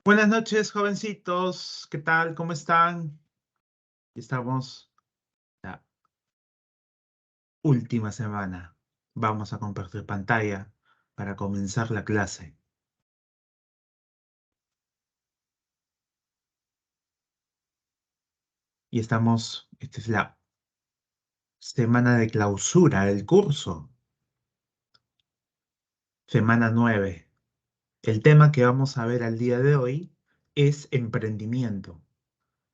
Buenas noches, jovencitos. ¿Qué tal? ¿Cómo están? Estamos la última semana. Vamos a compartir pantalla para comenzar la clase. Esta es la semana de clausura del curso, semana 9. El tema que vamos a ver al día de hoy es emprendimiento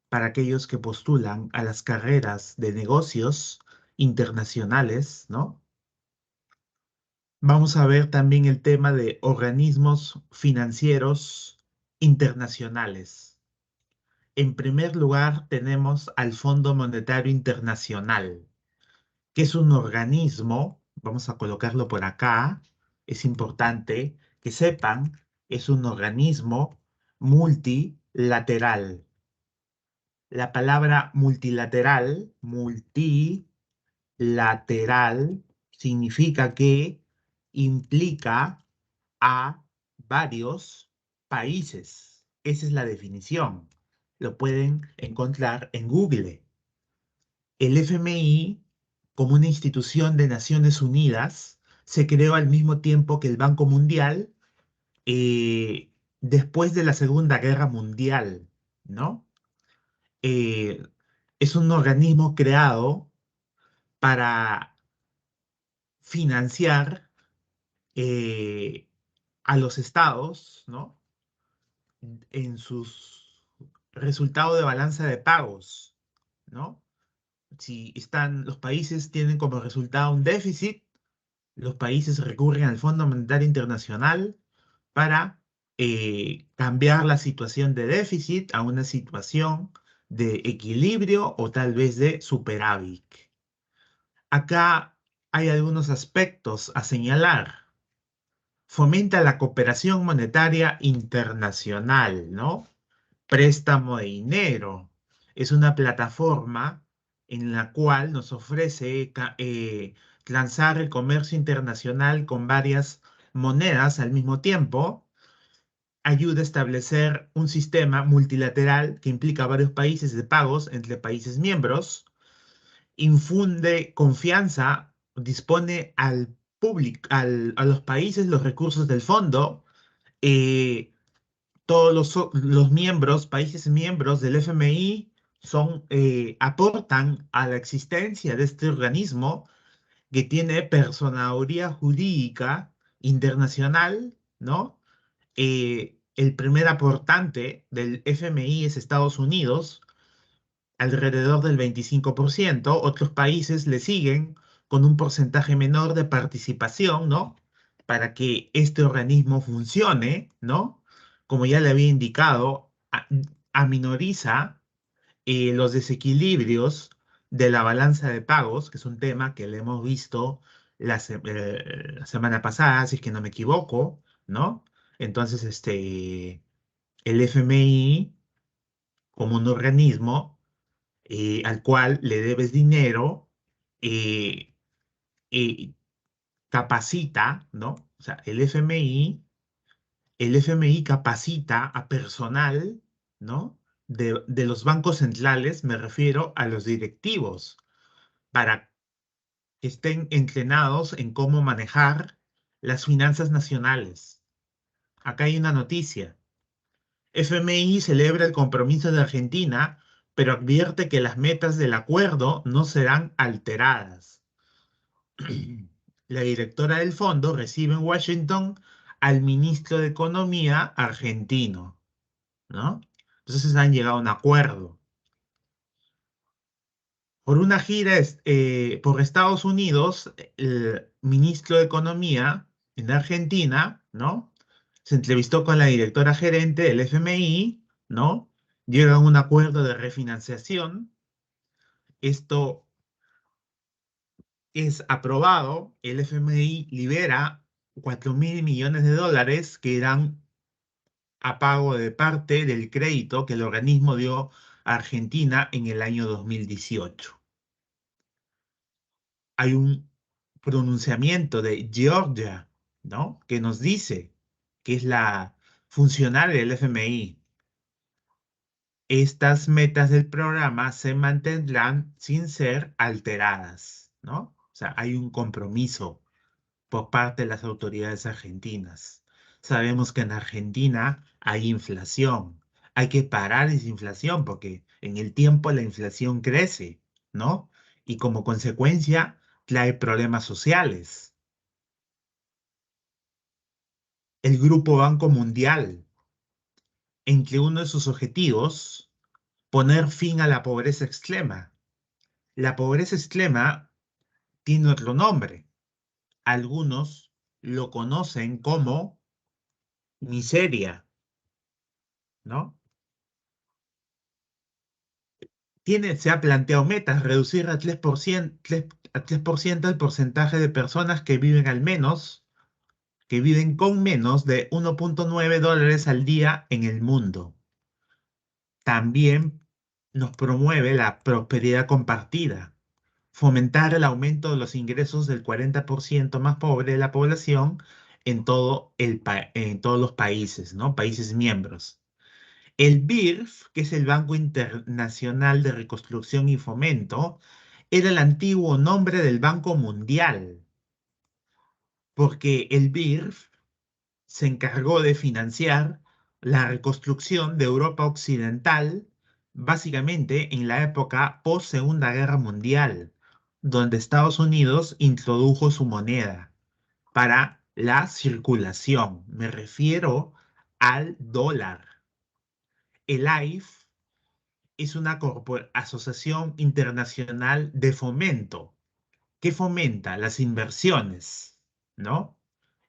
para aquellos que postulan a las carreras de negocios internacionales, ¿no? Vamos a ver también el tema de organismos financieros internacionales. En primer lugar, tenemos al Fondo Monetario Internacional, que es un organismo, vamos a colocarlo por acá, es importante que sepan, es un organismo multilateral. La palabra multilateral, significa que implica a varios países. Esa es la definición. Lo pueden encontrar en Google. El FMI, como una institución de Naciones Unidas, se creó al mismo tiempo que el Banco Mundial eh, después de la Segunda Guerra Mundial, ¿no? Eh, es un organismo creado para financiar a los estados, ¿no? En sus resultados de balanza de pagos, ¿no? Si los países tienen como resultado un déficit, los países recurren al Fondo Monetario Internacional para cambiar la situación de déficit a una situación de equilibrio o tal vez de superávit. Acá hay algunos aspectos a señalar. Fomenta la cooperación monetaria internacional, ¿no? Préstamo de dinero. Es una plataforma en la cual nos ofrece lanzar el comercio internacional con varias monedas al mismo tiempo. Ayuda a establecer un sistema multilateral que implica varios países de pagos entre países miembros. Infunde confianza, dispone al público, a los países los recursos del fondo. eh, Todos los miembros, países miembros del FMI aportan a la existencia de este organismo que tiene personería jurídica internacional, ¿no? El primer aportante del FMI es Estados Unidos, alrededor del 25%. Otros países le siguen con un porcentaje menor de participación, ¿no? Para que este organismo funcione, ¿no? Como ya le había indicado, aminoriza los desequilibrios de la balanza de pagos, que es un tema que le hemos visto la semana pasada, si es que no me equivoco, ¿no? Entonces, el FMI, como un organismo, al cual le debes dinero, eh, eh, capacita, ¿no? O sea, el FMI capacita a personal, ¿no? De los bancos centrales, me refiero a los directivos, para que estén entrenados en cómo manejar las finanzas nacionales. Acá hay una noticia. FMI celebra el compromiso de Argentina, pero advierte que las metas del acuerdo no serán alteradas. La directora del fondo recibe en Washington al ministro de Economía argentino, ¿no? Entonces han llegado a un acuerdo. Por una gira por Estados Unidos, el ministro de Economía en Argentina, ¿no? Se entrevistó con la directora gerente del FMI, ¿no? Llegan a un acuerdo de refinanciación. Esto es aprobado. El FMI libera 4.000 millones de dólares que irán a pago de parte del crédito que el organismo dio a Argentina en el año 2018. Hay un pronunciamiento de Georgia, ¿no? Que nos dice que es la funcionaria del FMI. estas metas del programa se mantendrán sin ser alteradas, ¿no? O sea, hay un compromiso por parte de las autoridades argentinas. Sabemos que en Argentina hay inflación. Hay que parar esa inflación porque en el tiempo la inflación crece, ¿no? Y como consecuencia trae problemas sociales. El Grupo Banco Mundial, entre uno de sus objetivos, poner fin a la pobreza extrema. La pobreza extrema tiene otro nombre. Algunos lo conocen como miseria, ¿no? Se ha planteado metas, reducir a 3%, a 3% el porcentaje de personas que viven que viven con menos de 1,9 dólares al día en el mundo. También nos promueve la prosperidad compartida, fomentar el aumento de los ingresos del 40% más pobre de la población en todos los países, ¿no? Países miembros. El BIRF, que es el Banco Internacional de Reconstrucción y Fomento, era el antiguo nombre del Banco Mundial, porque el BIRF se encargó de financiar la reconstrucción de Europa Occidental, básicamente en la época post-Segunda Guerra Mundial, donde Estados Unidos introdujo su moneda para la circulación. Me refiero al dólar. El AIF es una asociación internacional de fomento que fomenta las inversiones, ¿no?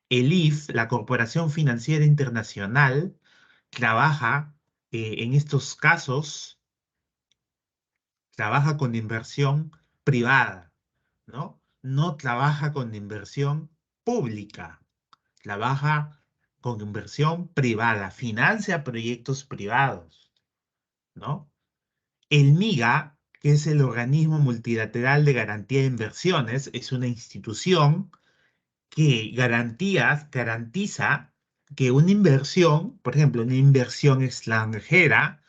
El IF, la Corporación Financiera Internacional, trabaja en estos casos, trabaja con inversión privada, ¿no? No trabaja con inversión pública, trabaja con inversión privada, financia proyectos privados, ¿no? El MIGA, que es el Organismo Multilateral de Garantía de Inversiones, es una institución que garantiza que una inversión, por ejemplo, una inversión extranjera,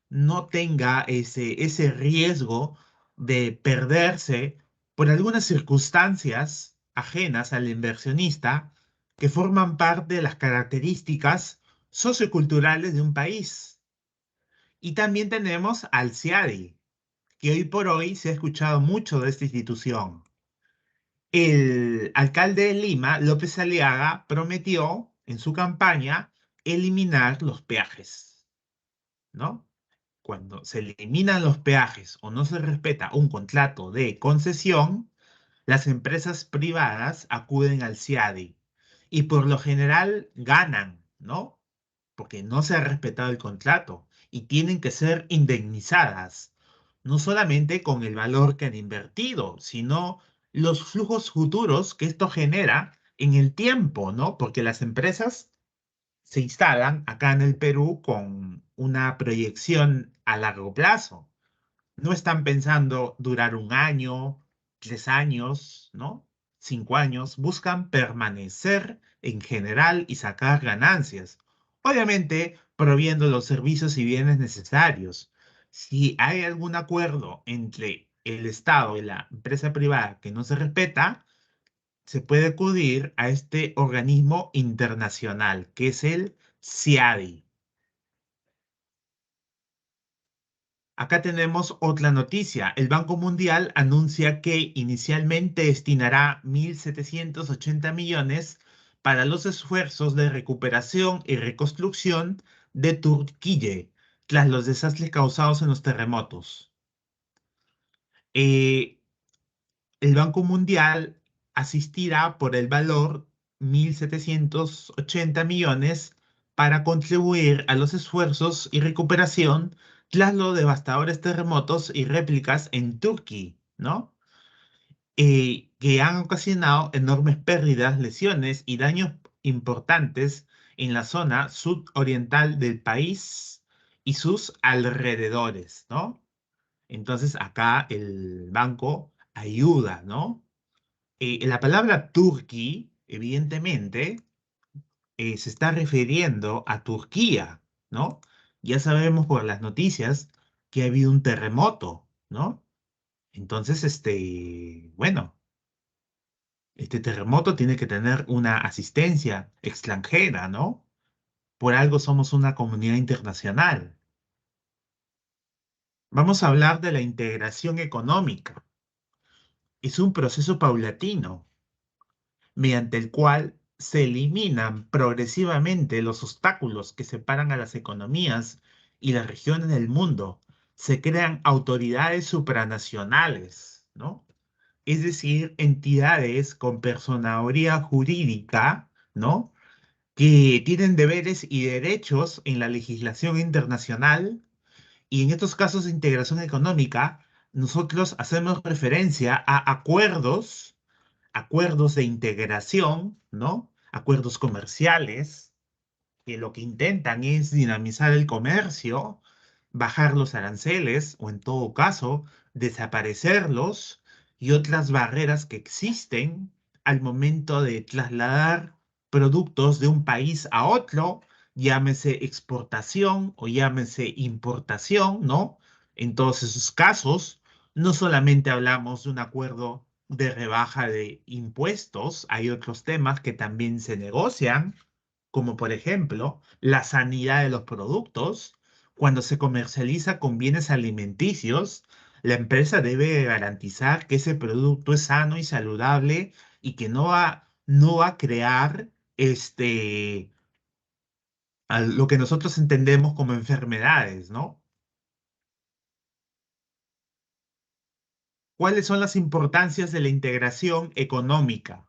no tenga ese riesgo de perderse por algunas circunstancias ajenas al inversionista que forman parte de las características socioculturales de un país. Y también tenemos al CIADI, que hoy por hoy se ha escuchado mucho de esta institución. El alcalde de Lima, López Aliaga, prometió en su campaña eliminar los peajes, ¿no? Cuando se eliminan los peajes o no se respeta un contrato de concesión, las empresas privadas acuden al CIADI y por lo general ganan, ¿no? Porque no se ha respetado el contrato y tienen que ser indemnizadas, no solamente con el valor que han invertido, sino los flujos futuros que esto genera en el tiempo, ¿no? Porque las empresas se instalan acá en el Perú con una proyección a largo plazo. No están pensando durar 1 año, 3 años, ¿no? 5 años. Buscan permanecer en general y sacar ganancias. Obviamente, proviendo los servicios y bienes necesarios. Si hay algún acuerdo entre el Estado y la empresa privada que no se respeta, se puede acudir a este organismo internacional, que es el CIADI. Acá tenemos otra noticia. El Banco Mundial anuncia que inicialmente destinará 1.780 millones para los esfuerzos de recuperación y reconstrucción de Turquía tras los desastres causados en los terremotos. Eh, el Banco Mundial asistirá por el valor 1.780 millones para contribuir a los esfuerzos y recuperación tras los devastadores terremotos y réplicas en Turquía, ¿no? Que han ocasionado enormes pérdidas, lesiones y daños importantes en la zona sudoriental del país y sus alrededores, ¿no? Entonces acá el banco ayuda, ¿no? La palabra Turquía, evidentemente, se está refiriendo a Turquía, ¿no? Ya sabemos por las noticias que ha habido un terremoto, ¿no? Entonces, bueno, este terremoto tiene que tener una asistencia extranjera, ¿no? Por algo somos una comunidad internacional. Vamos a hablar de la integración económica. Es un proceso paulatino mediante el cual se eliminan progresivamente los obstáculos que separan a las economías y las regiones del mundo. Se crean autoridades supranacionales, ¿no? Es decir, entidades con personería jurídica, ¿no? Que tienen deberes y derechos en la legislación internacional, y en estos casos de integración económica, nosotros hacemos referencia a acuerdos de integración, ¿no? Acuerdos comerciales, que lo que intentan es dinamizar el comercio, bajar los aranceles o en todo caso desaparecerlos y otras barreras que existen al momento de trasladar productos de un país a otro, llámese exportación o llámese importación, ¿no? En todos esos casos, no solamente hablamos de un acuerdo de rebaja de impuestos, hay otros temas que también se negocian, como por ejemplo la sanidad de los productos. Cuando se comercializa con bienes alimenticios, la empresa debe garantizar que ese producto es sano y saludable y que no va a crear lo que nosotros entendemos como enfermedades, ¿no? ¿Cuáles son las importancias de la integración económica?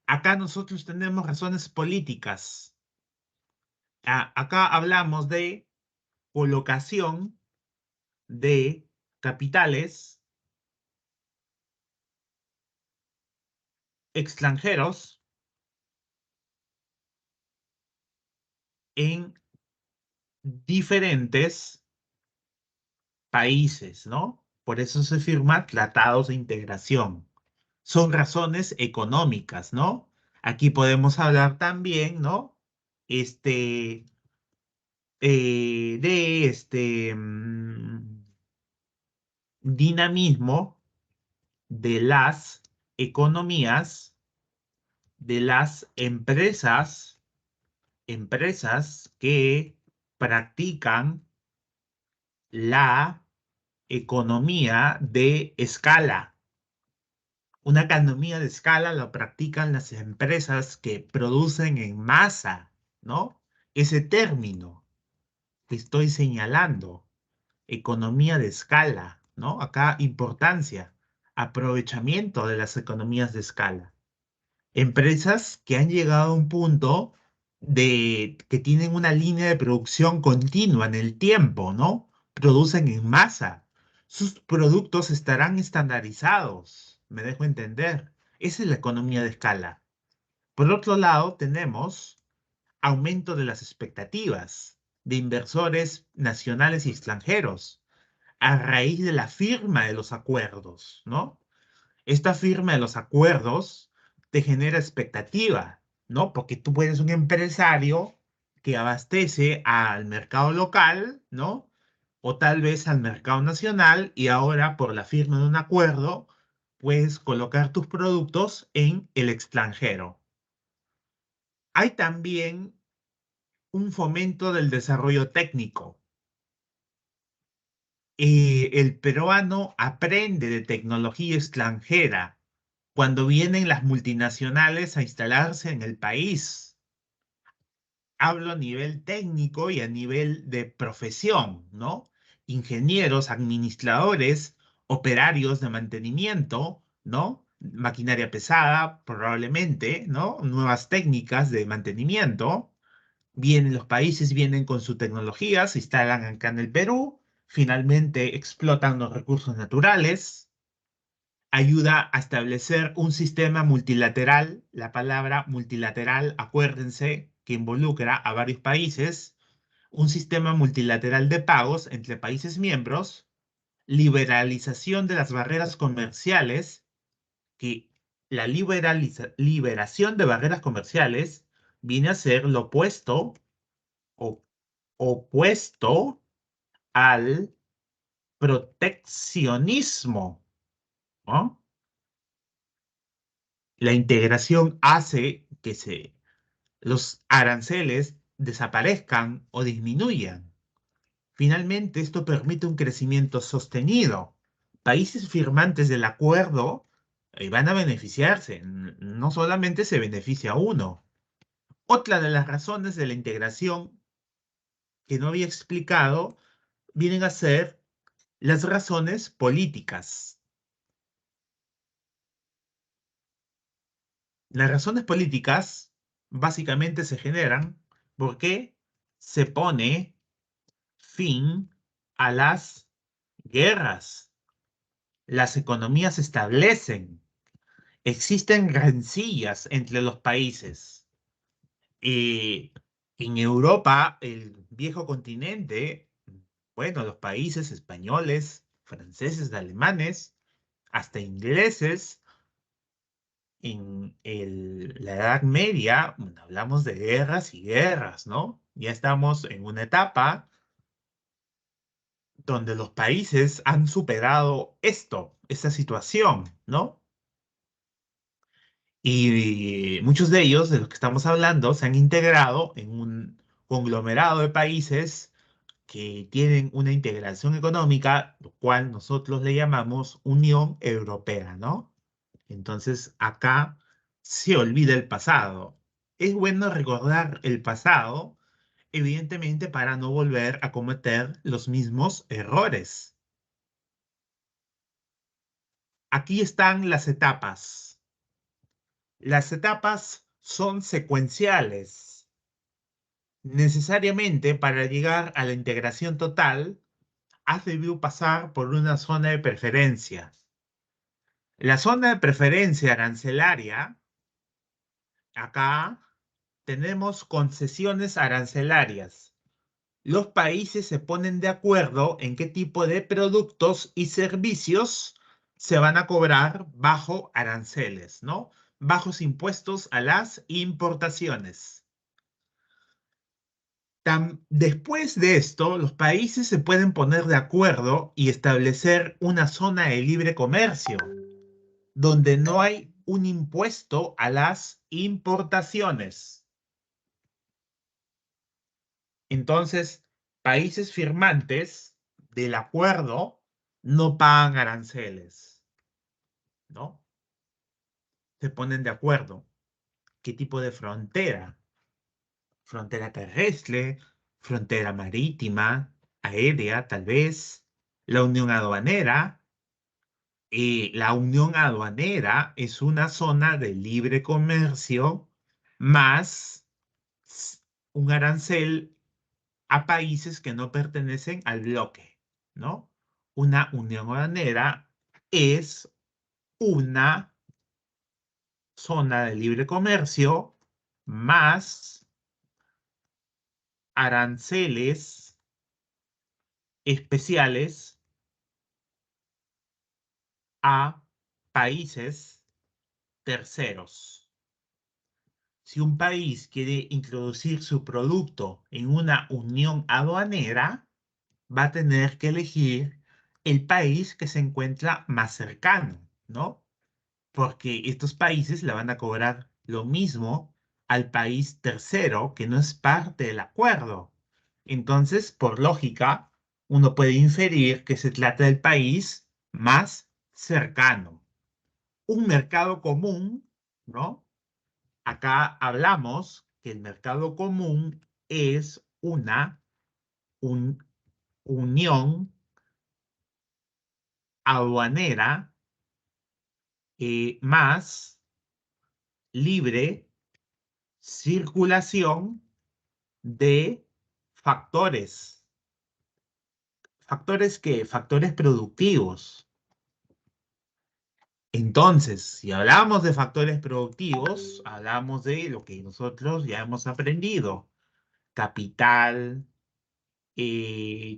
Acá nosotros tenemos razones políticas. Acá hablamos de colocación de capitales extranjeros en diferentes países, ¿no? Por eso se firman tratados de integración. Son razones económicas, ¿no? Aquí podemos hablar también, ¿no? Este, de dinamismo de las economías, de las empresas que practican la economía de escala. Una economía de escala lo practican las empresas que producen en masa, ¿no? Ese término que estoy señalando, economía de escala, ¿no? Acá importancia, aprovechamiento de las economías de escala. Empresas que han llegado a un punto de que tienen una línea de producción continua en el tiempo, ¿no? Producen en masa. Sus productos estarán estandarizados, me dejo entender. Esa es la economía de escala. Por otro lado, tenemos aumento de las expectativas de inversores nacionales y extranjeros a raíz de la firma de los acuerdos, ¿no? Esta firma de los acuerdos te genera expectativa, ¿no? Porque tú eres un empresario que abastece al mercado local, ¿no? O tal vez al mercado nacional y ahora por la firma de un acuerdo puedes colocar tus productos en el extranjero. Hay también un fomento del desarrollo técnico. El peruano aprende de tecnología extranjera cuando vienen las multinacionales a instalarse en el país. Hablo a nivel técnico y a nivel de profesión, ¿no? Ingenieros, administradores, operarios de mantenimiento, ¿no? Maquinaria pesada, probablemente, ¿no? Nuevas técnicas de mantenimiento. Los países vienen con su tecnología, se instalan acá en el Perú, finalmente explotan los recursos naturales, ayuda a establecer un sistema multilateral. La palabra multilateral, acuérdense que involucra a varios países, un sistema multilateral de pagos entre países miembros, liberalización de las barreras comerciales, que la liberación de barreras comerciales viene a ser lo opuesto o opuesto al proteccionismo, ¿no? La integración hace que los aranceles desaparezcan o disminuyan. Finalmente, esto permite un crecimiento sostenido. Países firmantes del acuerdo van a beneficiarse, no solamente se beneficia uno. Otra de las razones de la integración que no había explicado vienen a ser las razones políticas. Las razones políticas básicamente se generan porque se pone fin a las guerras. Las economías se establecen. Existen rencillas entre los países. Eh, en Europa, el viejo continente, bueno, los países españoles, franceses, alemanes, hasta ingleses, en la Edad Media, bueno, hablamos de guerras y guerras, ¿no? Ya estamos en una etapa donde los países han superado esta situación, ¿no? Y muchos de ellos, de los que estamos hablando, se han integrado en un conglomerado de países que tienen una integración económica, lo cual nosotros le llamamos Unión Europea, ¿no? Entonces, acá se olvida el pasado. Es bueno recordar el pasado, evidentemente, para no volver a cometer los mismos errores. Aquí están las etapas. Las etapas son secuenciales. Necesariamente, para llegar a la integración total, has debido pasar por una zona de preferencia. La zona de preferencia arancelaria, acá tenemos concesiones arancelarias. Los países se ponen de acuerdo en qué tipo de productos y servicios se van a cobrar bajo aranceles, ¿no? Bajos impuestos a las importaciones. Después de esto, los países se pueden poner de acuerdo y establecer una zona de libre comercio, donde no hay un impuesto a las importaciones. Entonces, países firmantes del acuerdo no pagan aranceles, ¿no? Se ponen de acuerdo. ¿Qué tipo de frontera? Frontera terrestre, frontera marítima, aérea, tal vez. La unión aduanera. La unión aduanera es una zona de libre comercio más un arancel a países que no pertenecen al bloque, ¿no? Una unión aduanera es una zona de libre comercio más aranceles especiales a países terceros. Si un país quiere introducir su producto en una unión aduanera, va a tener que elegir el país que se encuentra más cercano, ¿no? Porque estos países le van a cobrar lo mismo al país tercero que no es parte del acuerdo. Entonces, por lógica, uno puede inferir que se trata del país más cercano. Un mercado común, ¿no? Acá hablamos que el mercado común es una unión aduanera más libre circulación de factores. ¿Factores qué? Factores productivos. Entonces, si hablamos de factores productivos, hablamos de lo que nosotros ya hemos aprendido. Capital,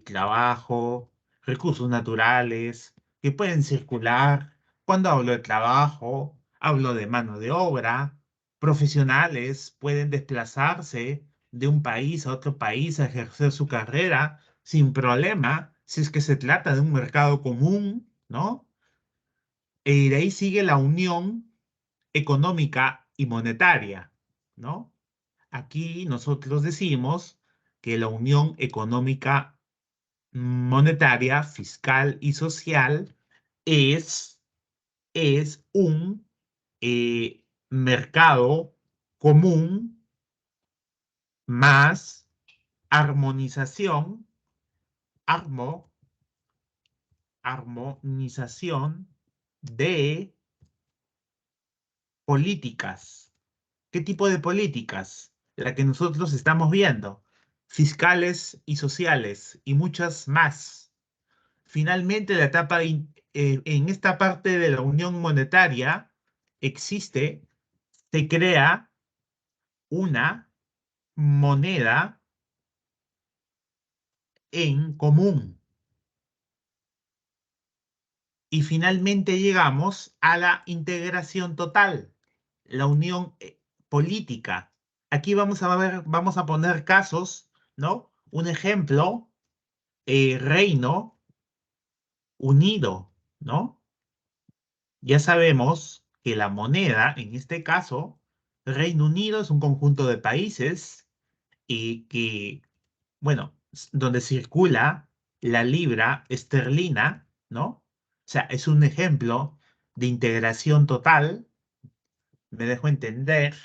trabajo, recursos naturales que pueden circular. Cuando hablo de trabajo, hablo de mano de obra. Profesionales pueden desplazarse de un país a otro país a ejercer su carrera sin problema, si es que se trata de un mercado común, ¿no? Y de ahí sigue la unión económica y monetaria, ¿no? Aquí nosotros decimos que la unión económica, monetaria, fiscal y social es, es un mercado común más armonización, armo, armonización de políticas. ¿Qué tipo de políticas? La que nosotros estamos viendo, fiscales y sociales y muchas más. Finalmente, en esta parte de la unión monetaria existe, se crea una moneda en común. Y finalmente llegamos a la integración total, la unión política. Aquí vamos a poner casos, ¿no? Un ejemplo, Reino Unido, ¿no? Ya sabemos que la moneda, en este caso, Reino Unido es un conjunto de países y que, bueno, donde circula la libra esterlina, ¿no? O sea, es un ejemplo de integración total, me dejo entender.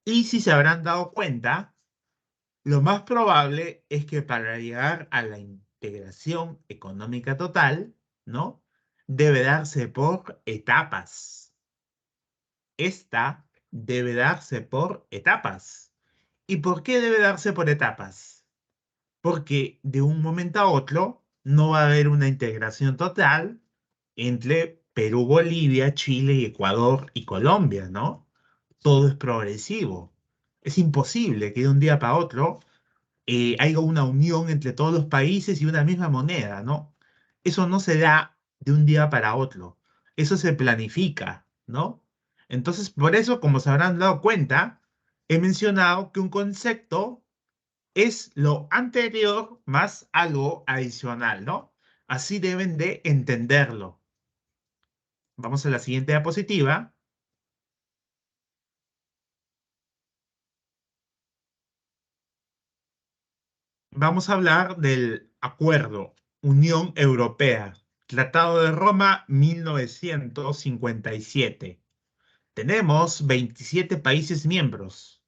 Y si se habrán dado cuenta, lo más probable es que para llegar a la integración económica total, ¿no? Debe darse por etapas. Esta debe darse por etapas. ¿Y por qué debe darse por etapas? Porque de un momento a otro no va a haber una integración total entre Perú, Bolivia, Chile, y Ecuador y Colombia, ¿no? Todo es progresivo. Es imposible que de un día para otro haya una unión entre todos los países y una misma moneda, ¿no? Eso no se da de un día para otro. Eso se planifica, ¿no? Entonces, por eso, como se habrán dado cuenta, he mencionado que un concepto es lo anterior más algo adicional, ¿no? Así deben de entenderlo. Vamos a la siguiente diapositiva. Vamos a hablar del acuerdo Unión Europea, Tratado de Roma 1957. Tenemos 27 países miembros.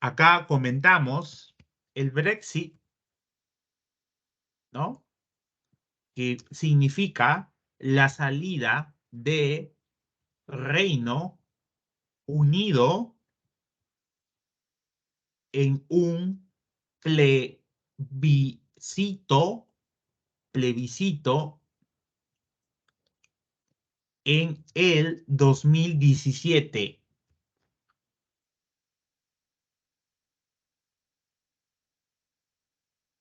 Acá comentamos el Brexit, ¿no? Que significa la salida de Reino Unido en un plebiscito, plebiscito en el 2017.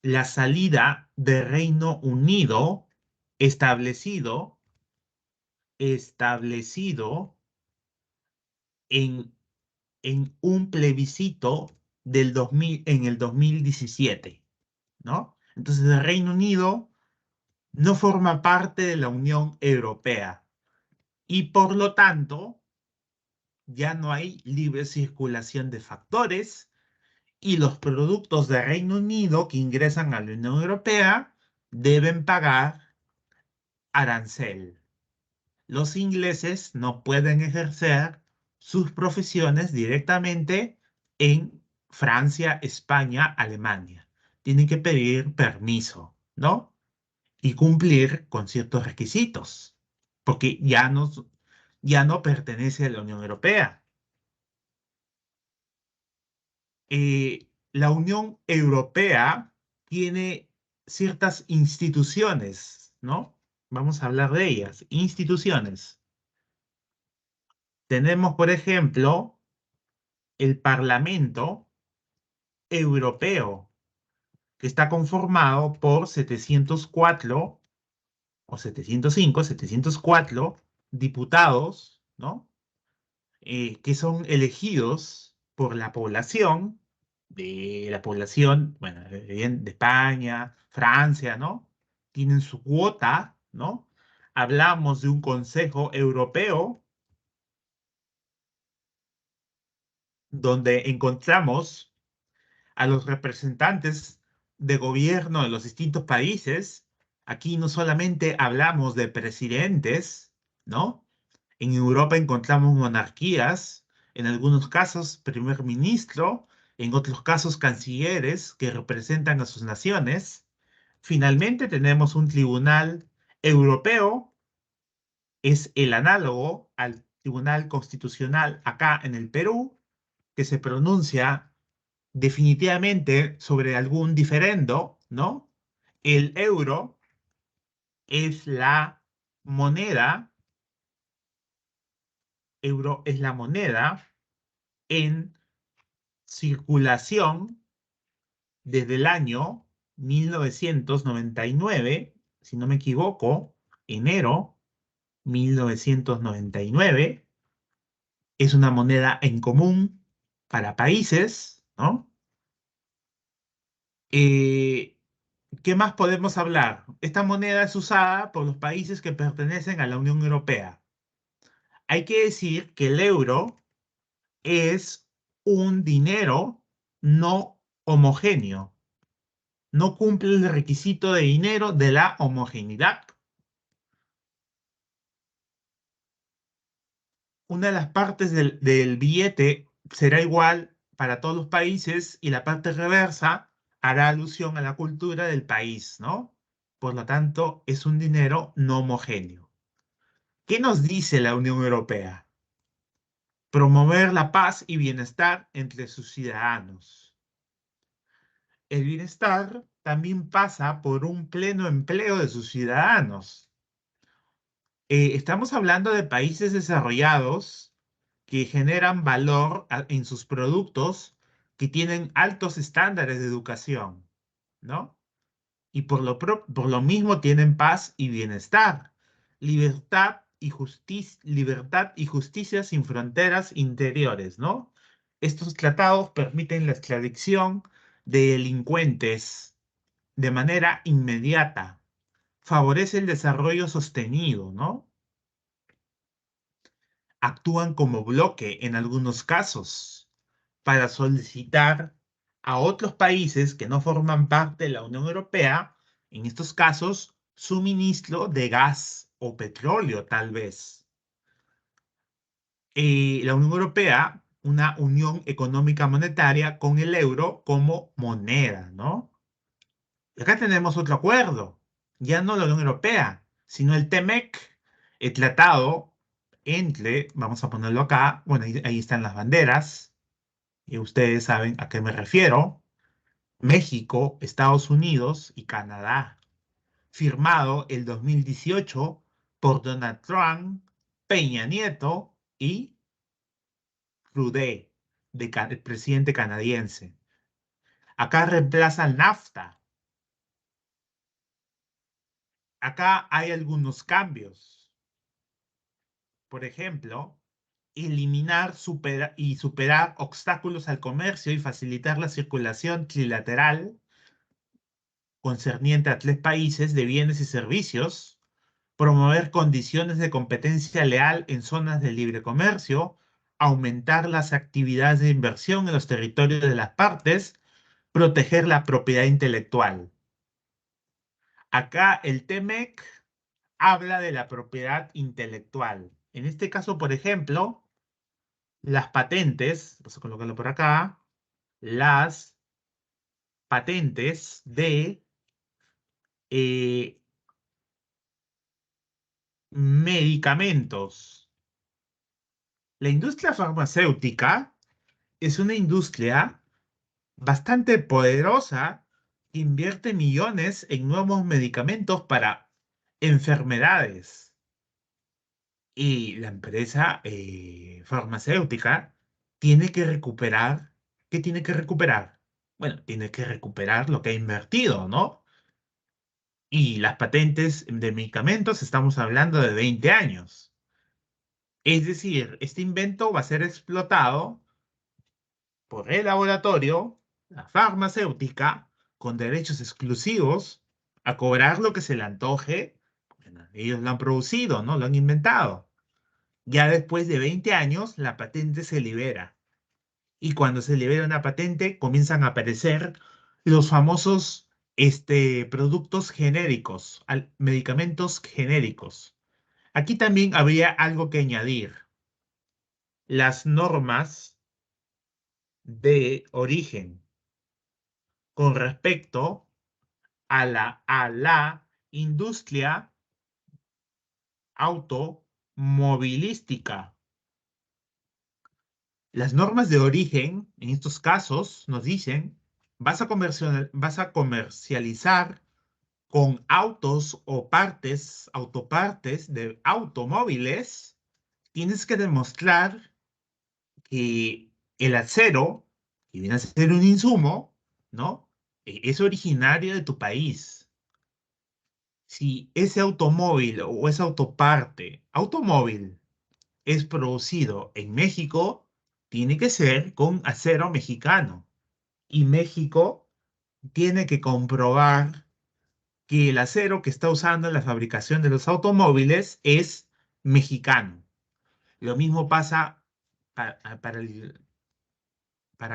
La salida de Reino Unido establecido, establecido en, en un plebiscito del 2000, en el 2017, ¿no? Entonces el Reino Unido no forma parte de la Unión Europea y por lo tanto ya no hay libre circulación de factores y los productos de Reino Unido que ingresan a la Unión Europea deben pagar arancel. Los ingleses no pueden ejercer sus profesiones directamente en Francia, España, Alemania. Tienen que pedir permiso, ¿no? Y cumplir con ciertos requisitos, porque ya no pertenece a la Unión Europea. La Unión Europea tiene ciertas instituciones, ¿no? Vamos a hablar de ellas. Instituciones. Tenemos, por ejemplo, el Parlamento Europeo, que está conformado por 704 o 705, 704 diputados, ¿no? Que son elegidos por la población de la población, bueno, bien, de España, Francia, ¿no? Tienen su cuota, ¿no? Hablamos de un Consejo Europeo donde encontramos a los representantes de gobierno de los distintos países. Aquí no solamente hablamos de presidentes, ¿no? En Europa encontramos monarquías, en algunos casos primer ministro, en otros casos cancilleres que representan a sus naciones. Finalmente tenemos un tribunal europeo, es el análogo al Tribunal Constitucional acá en el Perú, que se pronuncia definitivamente sobre algún diferendo, ¿no? El euro es la moneda, euro es la moneda en circulación desde el año 1999, si no me equivoco, enero 1999. Es una moneda en común para países, ¿no? Eh, ¿Qué más podemos hablar? Esta moneda es usada por los países que pertenecen a la Unión Europea. Hay que decir que el euro es un dinero no homogéneo. No cumple el requisito de dinero de la homogeneidad. Una de las partes del billete será igual para todos los países y la parte reversa hará alusión a la cultura del país, ¿no? Por lo tanto, es un dinero no homogéneo. ¿Qué nos dice la Unión Europea? Promover la paz y bienestar entre sus ciudadanos. El bienestar también pasa por un pleno empleo de sus ciudadanos. Estamos hablando de países desarrollados que generan valor en sus productos, que tienen altos estándares de educación, ¿no? Y por lo mismo tienen paz y bienestar, libertad y justicia sin fronteras interiores, ¿no? Estos tratados permiten la extradición de delincuentes de manera inmediata, favorece el desarrollo sostenido, ¿no? Actúan como bloque en algunos casos para solicitar a otros países que no forman parte de la Unión Europea, en estos casos, suministro de gas o petróleo, tal vez. La Unión Europea, una unión económica monetaria con el euro como moneda, ¿no? Y acá tenemos otro acuerdo, ya no la Unión Europea, sino el TEMEC, el tratado entre, vamos a ponerlo acá, bueno, ahí están las banderas, y ustedes saben a qué me refiero, México, Estados Unidos y Canadá, firmado el 2018 por Donald Trump, Peña Nieto y Trudeau, el presidente canadiense. Acá reemplaza el NAFTA. Acá hay algunos cambios. Por ejemplo, eliminar y superar obstáculos al comercio y facilitar la circulación trilateral concerniente a tres países de bienes y servicios, promover condiciones de competencia leal en zonas de libre comercio, aumentar las actividades de inversión en los territorios de las partes, proteger la propiedad intelectual. Acá el TEMEC habla de la propiedad intelectual. En este caso, por ejemplo, las patentes, vamos a colocarlo por acá, las patentes de eh, medicamentos. La industria farmacéutica es una industria bastante poderosa que invierte millones en nuevos medicamentos para enfermedades. Y la empresa farmacéutica tiene que recuperar, ¿qué tiene que recuperar? Bueno, tiene que recuperar lo que ha invertido, ¿no? Y las patentes de medicamentos estamos hablando de 20 años. Es decir, este invento va a ser explotado por el laboratorio la farmacéutica, con derechos exclusivos a cobrar lo que se le antoje. Bueno, ellos lo han producido, ¿no? Lo han inventado. Ya después de 20 años, la patente se libera. Y cuando se libera una patente, comienzan a aparecer los famosos productos genéricos, medicamentos genéricos. Aquí también habría algo que añadir. Las normas de origen con respecto a la industria automovilística. Las normas de origen, en estos casos, nos dicen, vas a comercializar con autos o autopartes de automóviles, tienes que demostrar que el acero, que viene a ser un insumo, ¿no? Es originario de tu país. Si ese automóvil o esa automóvil, es producido en México, tiene que ser con acero mexicano. Y México tiene que comprobar que el acero que está usando en la fabricación de los automóviles es mexicano. Lo mismo pasa para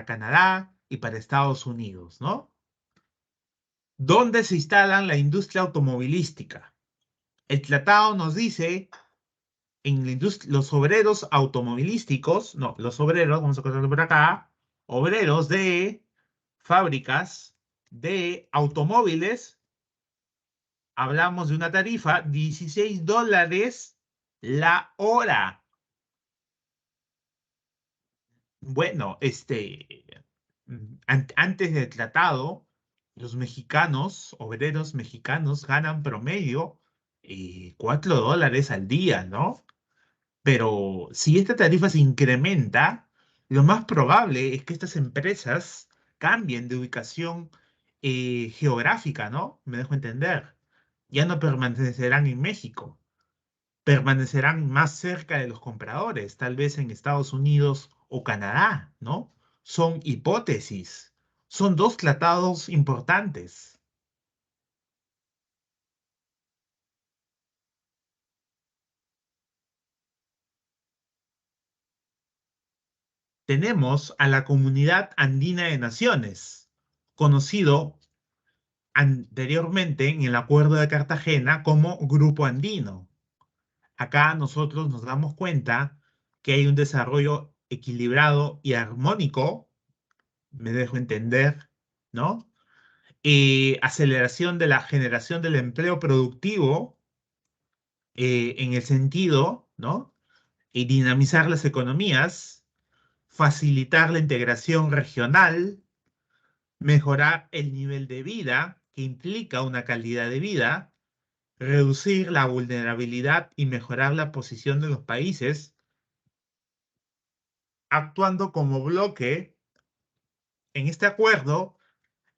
Canadá y para Estados Unidos, ¿no? ¿Dónde se instalan la industria automovilística? El tratado nos dice en los obreros automovilísticos, no, los obreros, vamos a contarlo por acá, obreros de fábricas de automóviles, hablamos de una tarifa, $16 la hora. Bueno, antes del tratado, los mexicanos, obreros mexicanos, ganan promedio $4 al día, ¿no? Pero si esta tarifa se incrementa, lo más probable es que estas empresas cambien de ubicación geográfica, ¿no? Me dejo entender. Ya no permanecerán en México, permanecerán más cerca de los compradores, tal vez en Estados Unidos o Canadá, ¿no? Son hipótesis, son dos tratados importantes. Tenemos a la Comunidad Andina de Naciones, conocido anteriormente en el Acuerdo de Cartagena como Grupo Andino. Acá nosotros nos damos cuenta que hay un desarrollo equilibrado y armónico, me dejo entender, ¿no? Aceleración de la generación del empleo productivo en el sentido, ¿no? Y dinamizar las economías, facilitar la integración regional, mejorar el nivel de vida, que implica una calidad de vida, reducir la vulnerabilidad y mejorar la posición de los países, actuando como bloque. En este acuerdo,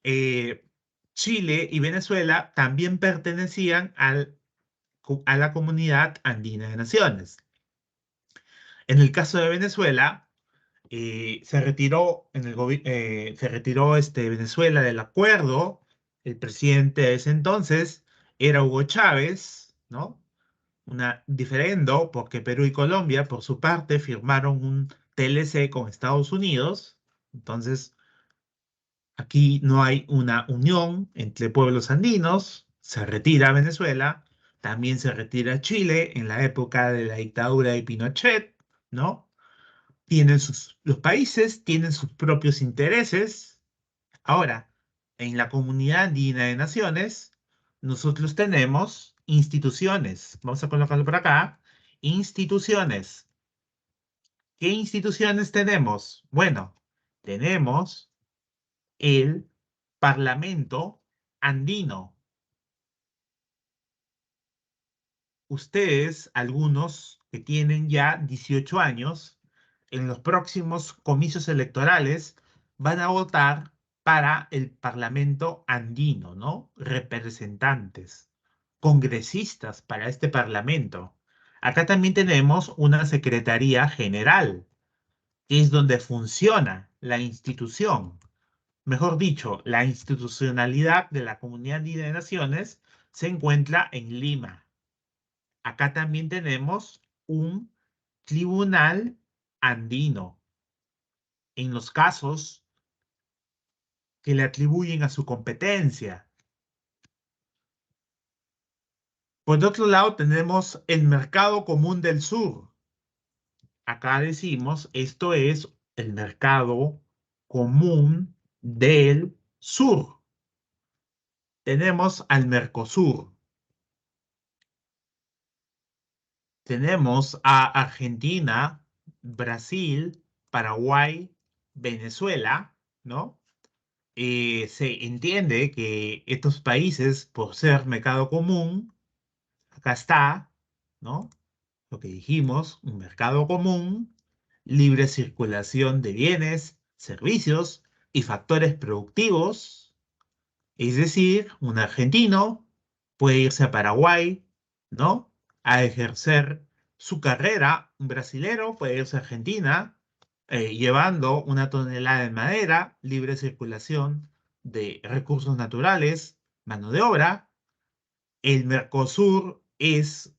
eh, Chile y Venezuela también pertenecían a la Comunidad Andina de Naciones. En el caso de Venezuela, se retiró Venezuela del acuerdo. El presidente de ese entonces era Hugo Chávez, ¿no? Una diferendo porque Perú y Colombia, por su parte, firmaron un TLC con Estados Unidos. Entonces, aquí no hay una unión entre pueblos andinos. Se retira Venezuela, también se retira Chile en la época de la dictadura de Pinochet, ¿no? Los países tienen sus propios intereses. Ahora, en la Comunidad Andina de Naciones, nosotros tenemos instituciones. Vamos a colocarlo por acá. Instituciones. ¿Qué instituciones tenemos? Bueno, tenemos el Parlamento Andino. Ustedes, algunos que tienen ya 18 años, en los próximos comicios electorales van a votar para el Parlamento andino, ¿no? Representantes, congresistas para este Parlamento. Acá también tenemos una Secretaría General, que es donde funciona la institución. mejor dicho, la institucionalidad de la Comunidad Andina de Naciones se encuentra en Lima. Acá también tenemos un tribunal andino en los casos que le atribuyen a su competencia. Por otro lado, tenemos el Mercado Común del Sur. Acá decimos, esto es el Mercado Común del Sur. Tenemos al Mercosur. Tenemos a Argentina, Brasil, Paraguay, Venezuela, ¿no? Se entiende que estos países, por ser mercado común, acá está, ¿no? Lo que dijimos, un mercado común, libre circulación de bienes, servicios y factores productivos. Es decir, un argentino puede irse a Paraguay, ¿no? A ejercer su carrera. Un brasilero puede irse a Argentina, llevando una tonelada de madera, libre circulación de recursos naturales, mano de obra. El Mercosur es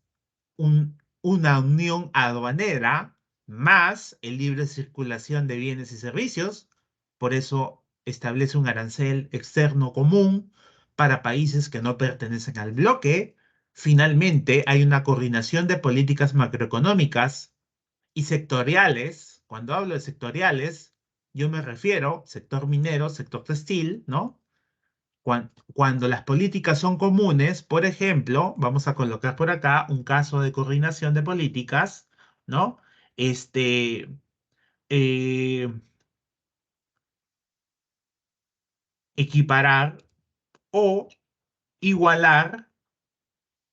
una unión aduanera más el libre circulación de bienes y servicios. Por eso establece un arancel externo común para países que no pertenecen al bloque. Finalmente, hay una coordinación de políticas macroeconómicas y sectoriales. Cuando hablo de sectoriales, yo me refiero sector minero, sector textil, ¿no? Cuando las políticas son comunes, por ejemplo, vamos a colocar por acá un caso de coordinación de políticas, ¿no? Este, eh, equiparar o igualar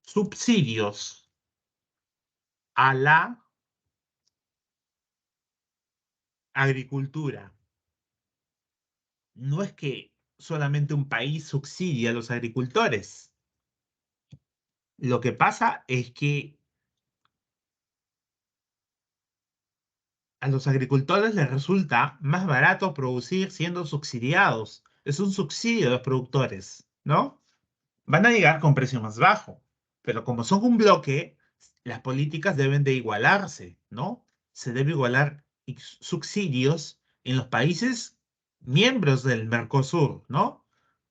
subsidios a la agricultura. No es que solamente un país subsidia a los agricultores. Lo que pasa es que a los agricultores les resulta más barato producir siendo subsidiados. Es un subsidio a los productores, ¿no? Van a llegar con precio más bajo, pero como son un bloque, las políticas deben de igualarse, ¿no? Se debe igualar subsidios en los países miembros del Mercosur, ¿no?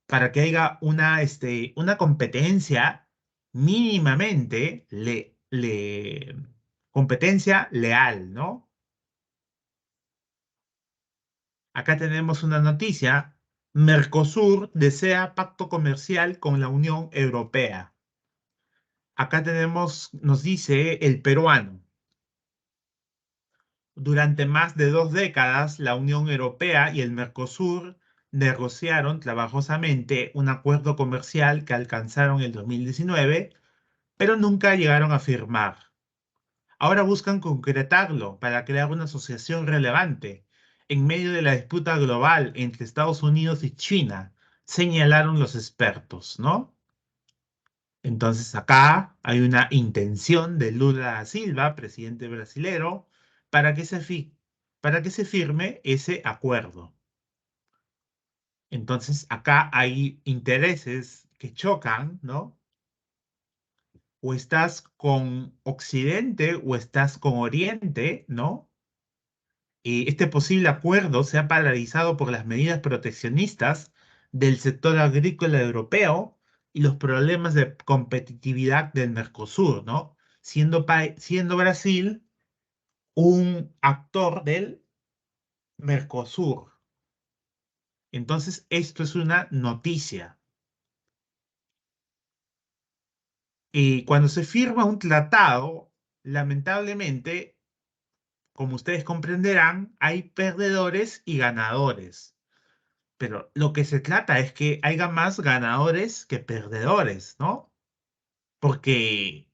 Para que haya una competencia mínimamente competencia leal, ¿no? Acá tenemos una noticia. Mercosur desea pacto comercial con la Unión Europea. Acá tenemos, nos dice el peruano. Durante más de 2 décadas, la Unión Europea y el Mercosur negociaron trabajosamente un acuerdo comercial que alcanzaron en el 2019, pero nunca llegaron a firmar. Ahora buscan concretarlo para crear una asociación relevante en medio de la disputa global entre Estados Unidos y China, señalaron los expertos, ¿no? Entonces acá hay una intención de Lula da Silva, presidente brasilero, para que para que se firme ese acuerdo. Entonces acá hay intereses que chocan, ¿no? O estás con Occidente o estás con Oriente, ¿no? Este posible acuerdo se ha paralizado por las medidas proteccionistas del sector agrícola europeo y los problemas de competitividad del Mercosur, ¿no? Siendo Brasil un actor del Mercosur. Entonces, esto es una noticia. Y cuando se firma un tratado, lamentablemente, como ustedes comprenderán, hay perdedores y ganadores. Pero lo que se trata es que haya más ganadores que perdedores, ¿no? Porque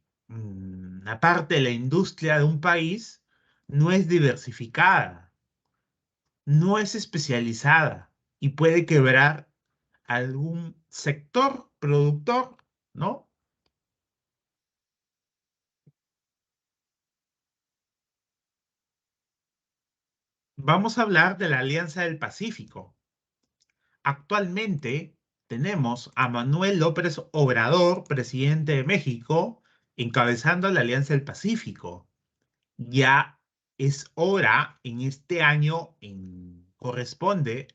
aparte la industria de un país no es diversificada, no es especializada y puede quebrar algún sector productor, ¿no? Vamos a hablar de la Alianza del Pacífico. actualmente tenemos a Manuel López Obrador, presidente de México, encabezando la Alianza del Pacífico. Ya es hora en este año, corresponde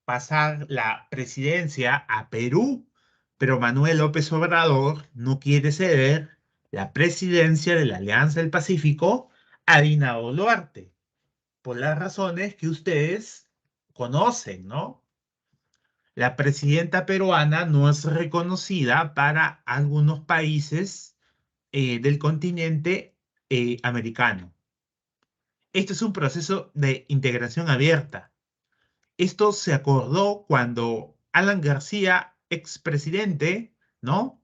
pasar la presidencia a Perú, pero Manuel López Obrador no quiere ceder la presidencia de la Alianza del Pacífico a Dina Boluarte, por las razones que ustedes conocen, ¿no? La presidenta peruana no es reconocida para algunos países del continente americano. Esto es un proceso de integración abierta. Esto se acordó cuando Alan García, expresidente, ¿no?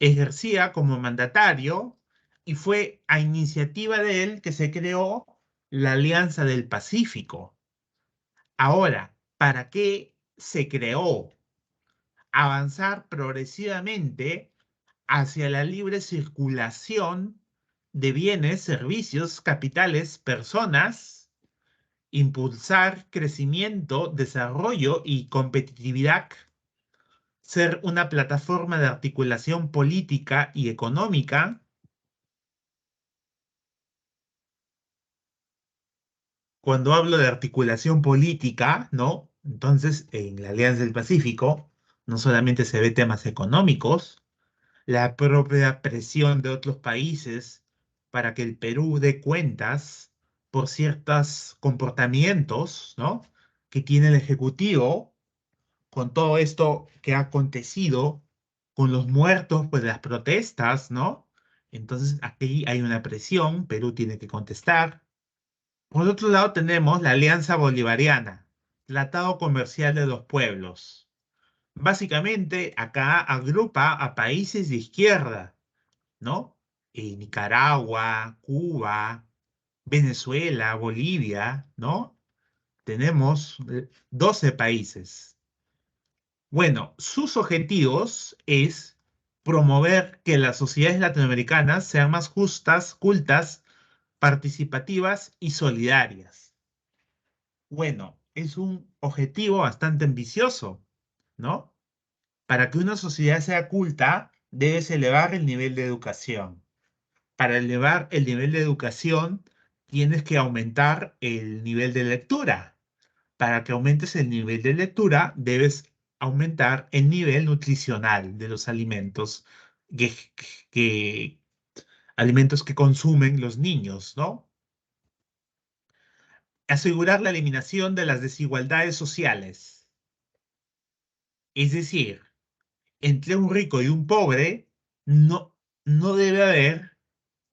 Ejercía como mandatario y fue a iniciativa de él que se creó la Alianza del Pacífico. Ahora, ¿para qué se creó? Avanzar progresivamente hacia la libre circulación de bienes, servicios, capitales, personas, impulsar crecimiento, desarrollo y competitividad, ser una plataforma de articulación política y económica. Cuando hablo de articulación política, ¿no? Entonces, en la Alianza del Pacífico no solamente se ve temas económicos, la propia presión de otros países para que el Perú dé cuentas por ciertos comportamientos, ¿no? Que tiene el Ejecutivo con todo esto que ha acontecido, con los muertos, pues las protestas, ¿no? Entonces aquí hay una presión, Perú tiene que contestar. Por otro lado tenemos la Alianza Bolivariana, Tratado Comercial de los Pueblos. Básicamente acá agrupa a países de izquierda, ¿no? Nicaragua, Cuba, Venezuela, Bolivia, ¿no? Tenemos 12 países. Bueno, sus objetivos es promover que las sociedades latinoamericanas sean más justas, cultas, participativas y solidarias. Bueno, es un objetivo bastante ambicioso, ¿no? Para que una sociedad sea culta, debes elevar el nivel de educación. Para elevar el nivel de educación, tienes que aumentar el nivel de lectura. Para que aumentes el nivel de lectura, debes aumentar el nivel nutricional de los alimentos que, que- alimentos que consumen los niños, ¿no? Asegurar la eliminación de las desigualdades sociales. Es decir, entre un rico y un pobre no, no debe haber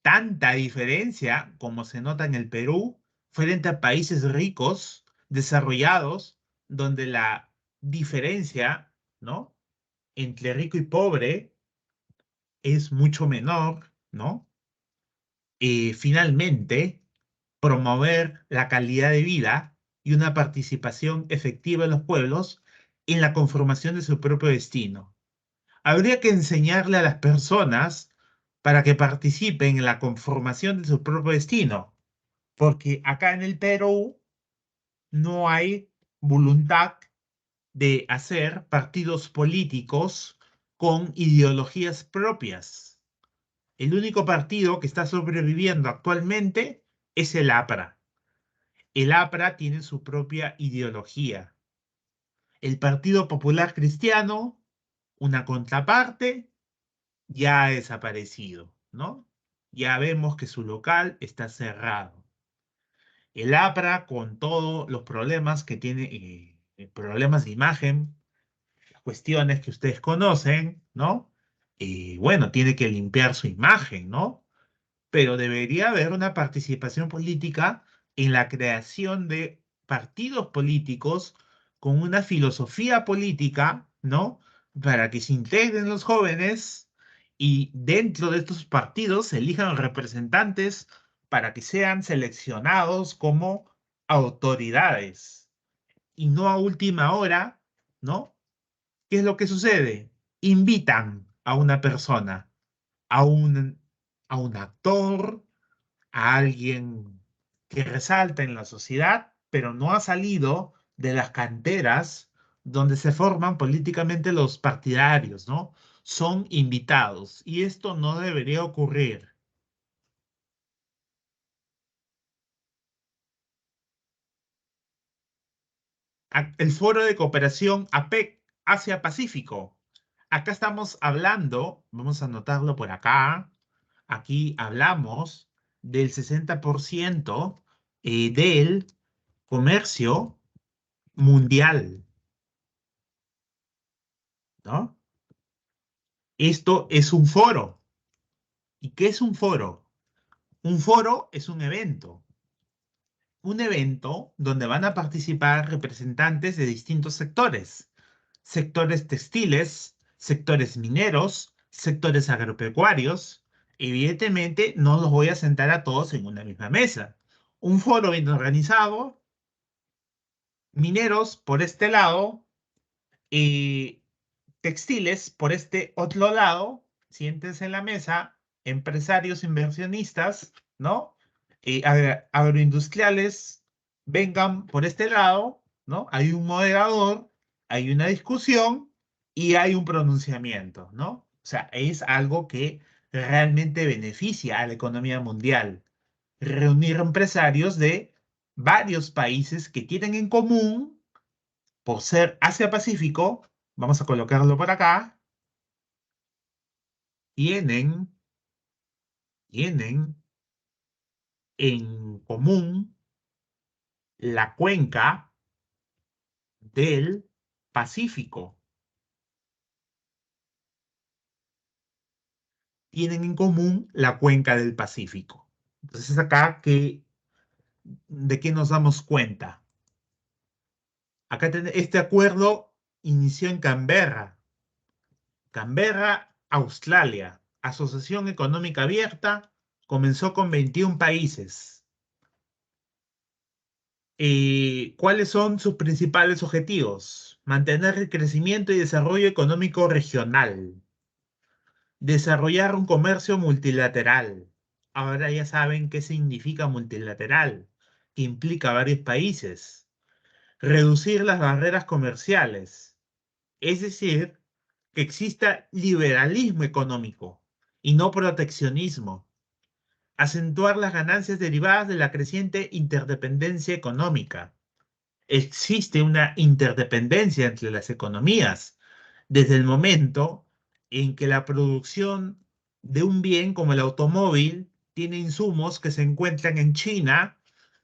tanta diferencia como se nota en el Perú frente a países ricos, desarrollados, donde la diferencia, ¿no? Entre rico y pobre es mucho menor, ¿no? Finalmente, promover la calidad de vida y una participación efectiva de los pueblos en la conformación de su propio destino. Habría que enseñarle a las personas para que participen en la conformación de su propio destino, porque acá en el Perú no hay voluntad de hacer partidos políticos con ideologías propias. El único partido que está sobreviviendo actualmente es el APRA. El APRA tiene su propia ideología. El Partido Popular Cristiano, una contraparte, ya ha desaparecido, ¿no? Ya vemos que su local está cerrado. El APRA, con todos los problemas que tiene, problemas de imagen, las cuestiones que ustedes conocen, ¿no? Bueno, tiene que limpiar su imagen, ¿no? Pero debería haber una participación política en la creación de partidos políticos con una filosofía política, ¿no? Para que se integren los jóvenes y dentro de estos partidos se elijan representantes para que sean seleccionados como autoridades y no a última hora, ¿no? ¿Qué es lo que sucede? Invitan a una persona, a a un actor, a alguien que resalta en la sociedad, pero no ha salido de las canteras donde se forman políticamente los partidarios, ¿no? Son invitados y esto no debería ocurrir. El Foro de Cooperación APEC, Asia-Pacífico. Acá estamos hablando, vamos a anotarlo por acá, aquí hablamos del 60% del comercio mundial, ¿no? Esto es un foro. ¿Y qué es un foro? Un foro es un evento donde van a participar representantes de distintos sectores, sectores textiles, sectores mineros, sectores agropecuarios. Evidentemente, no los voy a sentar a todos en una misma mesa. Un foro bien organizado, mineros por este lado, y textiles por este otro lado, siéntense en la mesa, empresarios inversionistas, ¿no? Agroindustriales, vengan por este lado, ¿no? Hay un moderador, hay una discusión y hay un pronunciamiento, ¿no? O sea, es algo que realmente beneficia a la economía mundial. Reunir empresarios de varios países que tienen en común, por ser Asia-Pacífico, vamos a colocarlo por acá, tienen, tienen en común la cuenca del Pacífico. Tienen en común la cuenca del Pacífico. Entonces acá, ¿de qué nos damos cuenta? Acá este acuerdo inició en Canberra. Canberra, Australia. Asociación Económica Abierta, comenzó con 21 países. ¿Cuáles son sus principales objetivos? Mantener el crecimiento y desarrollo económico regional, desarrollar un comercio multilateral. Ahora ya saben qué significa multilateral, que implica varios países. Reducir las barreras comerciales, es decir, que exista liberalismo económico y no proteccionismo. Acentuar las ganancias derivadas de la creciente interdependencia económica. Existe una interdependencia entre las economías desde el momento en que la producción de un bien como el automóvil tiene insumos que se encuentran en China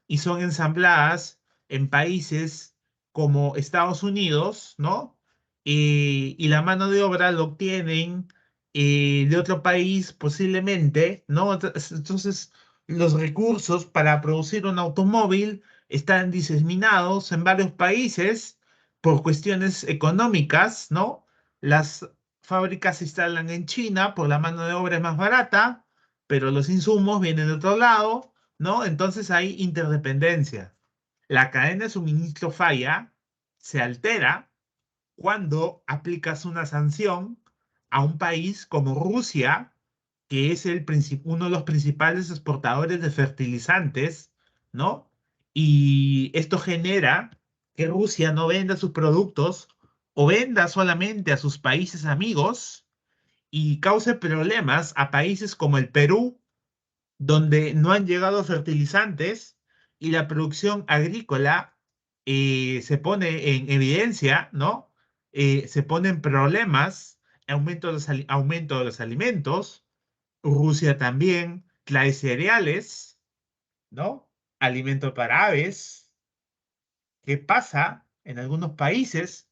y son ensambladas en países como Estados Unidos, ¿no? Y la mano de obra lo obtienen de otro país posiblemente, ¿no? Entonces, los recursos para producir un automóvil están diseminados en varios países por cuestiones económicas, ¿no? Las fábricas se instalan en China por la mano de obra es más barata, pero los insumos vienen de otro lado, ¿no? Entonces hay interdependencia. La cadena de suministro falla, se altera cuando aplicas una sanción a un país como Rusia, que es uno de los principales exportadores de fertilizantes, ¿no? Y esto genera que Rusia no venda sus productos o venda solamente a sus países amigos y cause problemas a países como el Perú, donde no han llegado fertilizantes y la producción agrícola se pone en evidencia, ¿no? Se ponen problemas, aumento de los alimentos, Rusia también trae cereales, ¿no? Alimento para aves. ¿Qué pasa? En algunos países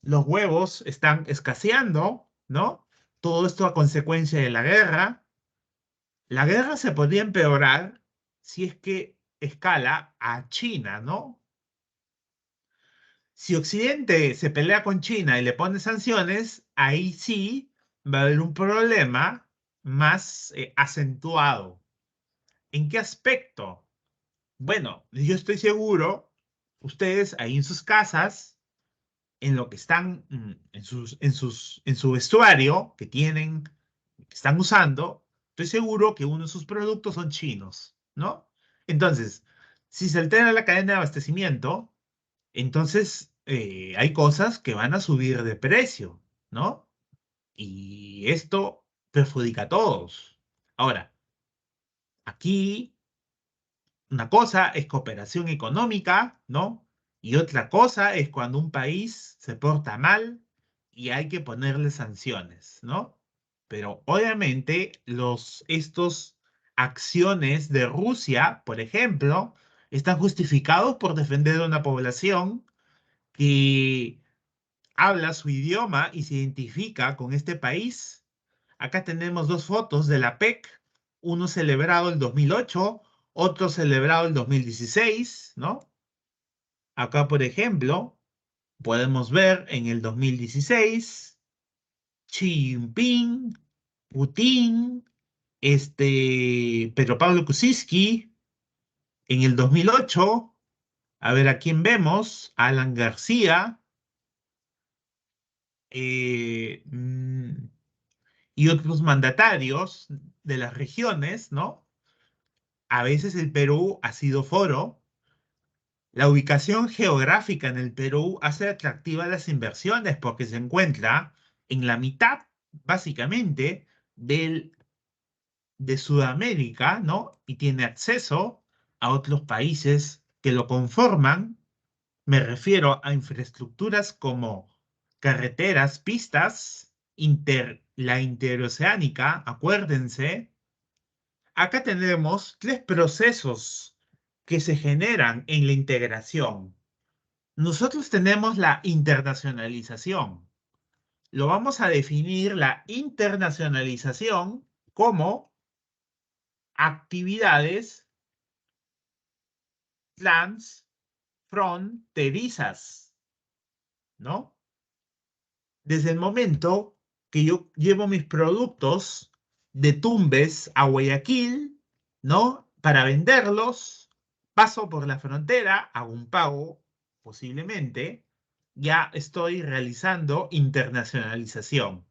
los huevos están escaseando, ¿no? Todo esto a consecuencia de la guerra. La guerra se podría empeorar si es que escala a China, ¿no? Si Occidente se pelea con China y le pone sanciones, ahí sí va a haber un problema más acentuado. ¿En qué aspecto? Bueno, yo estoy seguro, ustedes ahí en sus casas, en lo que están, en su vestuario que tienen, que están usando, estoy seguro que uno de sus productos son chinos, ¿no? Entonces, si se altera la cadena de abastecimiento, entonces hay cosas que van a subir de precio, ¿no? Y esto perjudica a todos. Ahora, aquí una cosa es cooperación económica, ¿no? Y otra cosa es cuando un país se porta mal y hay que ponerle sanciones, ¿no? Pero obviamente estos acciones de Rusia, por ejemplo, están justificados por defender a una población que habla su idioma y se identifica con este país. Acá tenemos dos fotos de la PEC, uno celebrado el 2008, otro celebrado el 2016, ¿no? Acá, por ejemplo, podemos ver en el 2016 Xi Jinping, Putin, Pedro Pablo Kuczynski. En el 2008, a ver a quién vemos, Alan García, eh, mm, y otros mandatarios de las regiones, ¿no? A veces el Perú ha sido foro. La ubicación geográfica en el Perú hace atractivas las inversiones porque se encuentra en la mitad, básicamente, de Sudamérica, ¿no? Y tiene acceso a otros países que lo conforman. Me refiero a infraestructuras como carreteras, pistas, la interoceánica, acuérdense. Acá tenemos tres procesos que se generan en la integración. Nosotros tenemos la internacionalización. Lo vamos a definir la internacionalización como actividades transfronterizas, ¿no? Desde el momento que yo llevo mis productos de Tumbes a Guayaquil, ¿no? Para venderlos, paso por la frontera, hago un pago, posiblemente, ya estoy realizando internacionalización.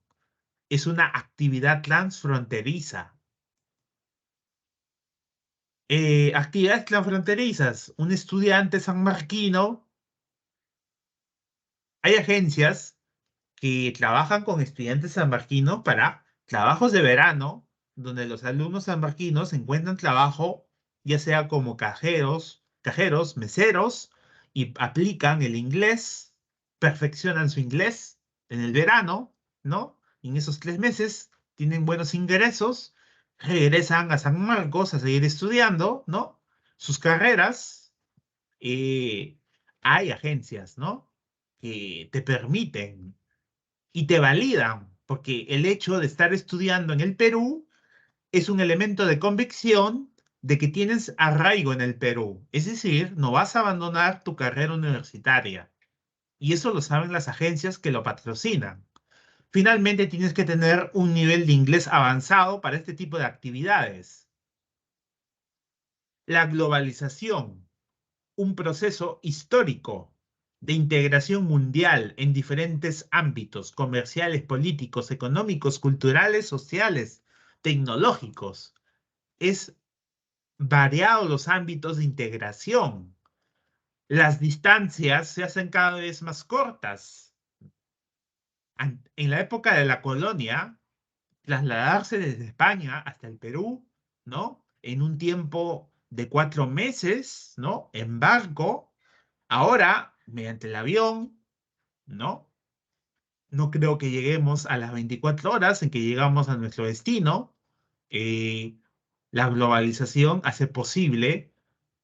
Es una actividad transfronteriza. Actividades transfronterizas. Un estudiante sanmarquino, hay agencias que trabajan con estudiantes sanmarquinos para trabajos de verano, donde los alumnos sanmarquinos encuentran trabajo, ya sea como cajeros, meseros, y aplican el inglés, perfeccionan su inglés en el verano, ¿no? Y en esos 3 meses tienen buenos ingresos, regresan a San Marcos a seguir estudiando, ¿no? Sus carreras. eh, Hay agencias, ¿no? Que te permiten y te validan, porque el hecho de estar estudiando en el Perú es un elemento de convicción de que tienes arraigo en el Perú. Es decir, no vas a abandonar tu carrera universitaria. Y eso lo saben las agencias que lo patrocinan. Finalmente, tienes que tener un nivel de inglés avanzado para este tipo de actividades. La globalización, un proceso histórico de integración mundial en diferentes ámbitos comerciales, políticos, económicos, culturales, sociales, tecnológicos. Es variado los ámbitos de integración. Las distancias se hacen cada vez más cortas. En la época de la colonia, trasladarse desde España hasta el Perú, ¿no? En un tiempo de 4 meses, ¿no? En barco. Ahora, mediante el avión, ¿no? No creo que lleguemos a las 24 horas en que llegamos a nuestro destino. Eh, la globalización hace posible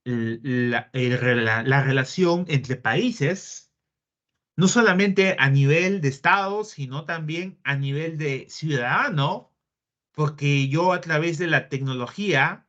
la relación entre países, no solamente a nivel de Estado, sino también a nivel de ciudadano, porque yo a través de la tecnología,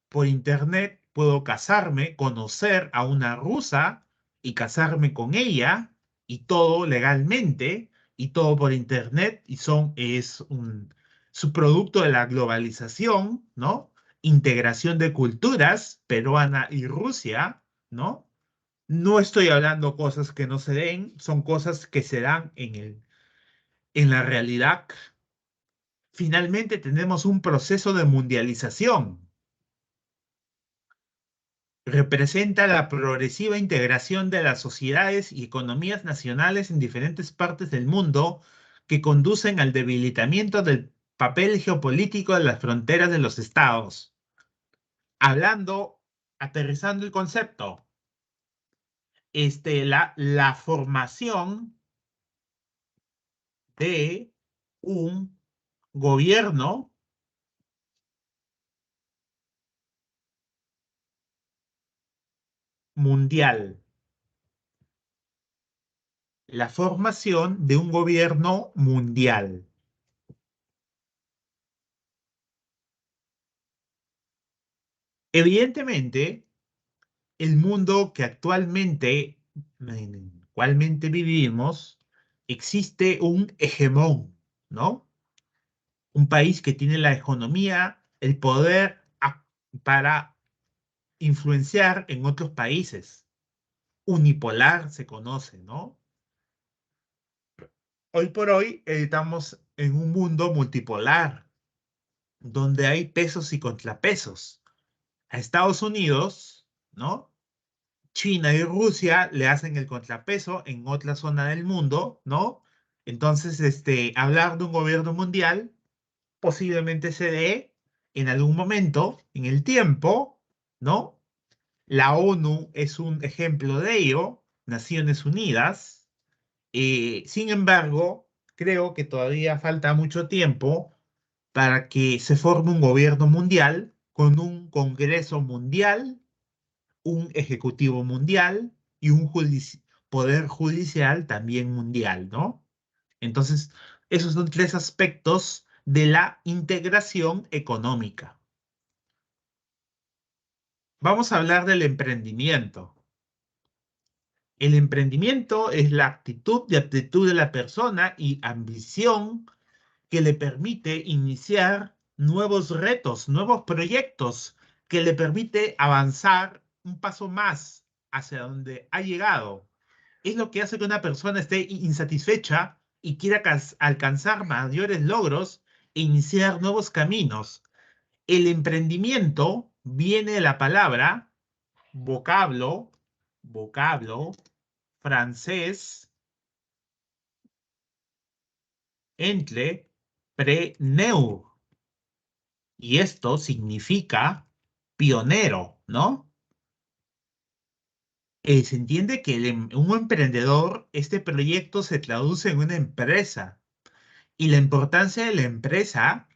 por internet, puedo casarme, conocer a una rusa y casarme con ella, y todo legalmente, y todo por internet, y es un subproducto de la globalización, ¿no? Integración de culturas peruana y Rusia, ¿no? No estoy hablando cosas que no se den, son cosas que se dan en la realidad. Finalmente tenemos un proceso de mundialización. representa la progresiva integración de las sociedades y economías nacionales en diferentes partes del mundo que conducen al debilitamiento del papel geopolítico de las fronteras de los estados. Hablando, aterrizando el concepto, la formación de un gobierno mundial. La formación de un gobierno mundial. Evidentemente, el mundo que actualmente vivimos, existe un hegemón, ¿no? Un país que tiene la economía, el poder para influenciar en otros países. Unipolar se conoce, ¿no? Hoy por hoy estamos en un mundo multipolar, donde hay pesos y contrapesos. A Estados Unidos, ¿no? China y Rusia le hacen el contrapeso en otra zona del mundo, ¿no? Entonces, hablar de un gobierno mundial posiblemente se dé en algún momento, en el tiempo, ¿no? La ONU es un ejemplo de ello, Naciones Unidas. Sin embargo, creo que todavía falta mucho tiempo para que se forme un gobierno mundial con un Congreso mundial, un Ejecutivo mundial y un Poder Judicial también mundial, ¿no? Entonces, esos son tres aspectos de la integración económica. Vamos a hablar del emprendimiento. El emprendimiento es la actitud y aptitud de la persona y ambición que le permite iniciar nuevos retos, nuevos proyectos, que le permite avanzar un paso más hacia donde ha llegado. Es lo que hace que una persona esté insatisfecha y quiera alcanzar mayores logros e iniciar nuevos caminos. El emprendimiento viene de la palabra vocablo, vocablo francés, entre, preneur. Y esto significa pionero, ¿no? Se entiende que un emprendedor, este proyecto se traduce en una empresa. Y la importancia de la empresa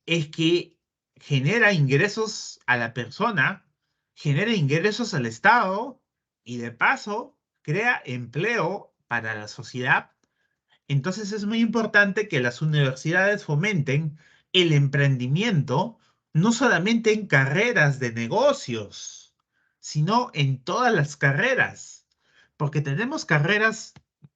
es que genera ingresos a la persona, genera ingresos al Estado y de paso crea empleo para la sociedad. Entonces es muy importante que las universidades fomenten el emprendimiento, no solamente en carreras de negocios, sino en todas las carreras, porque tenemos carreras,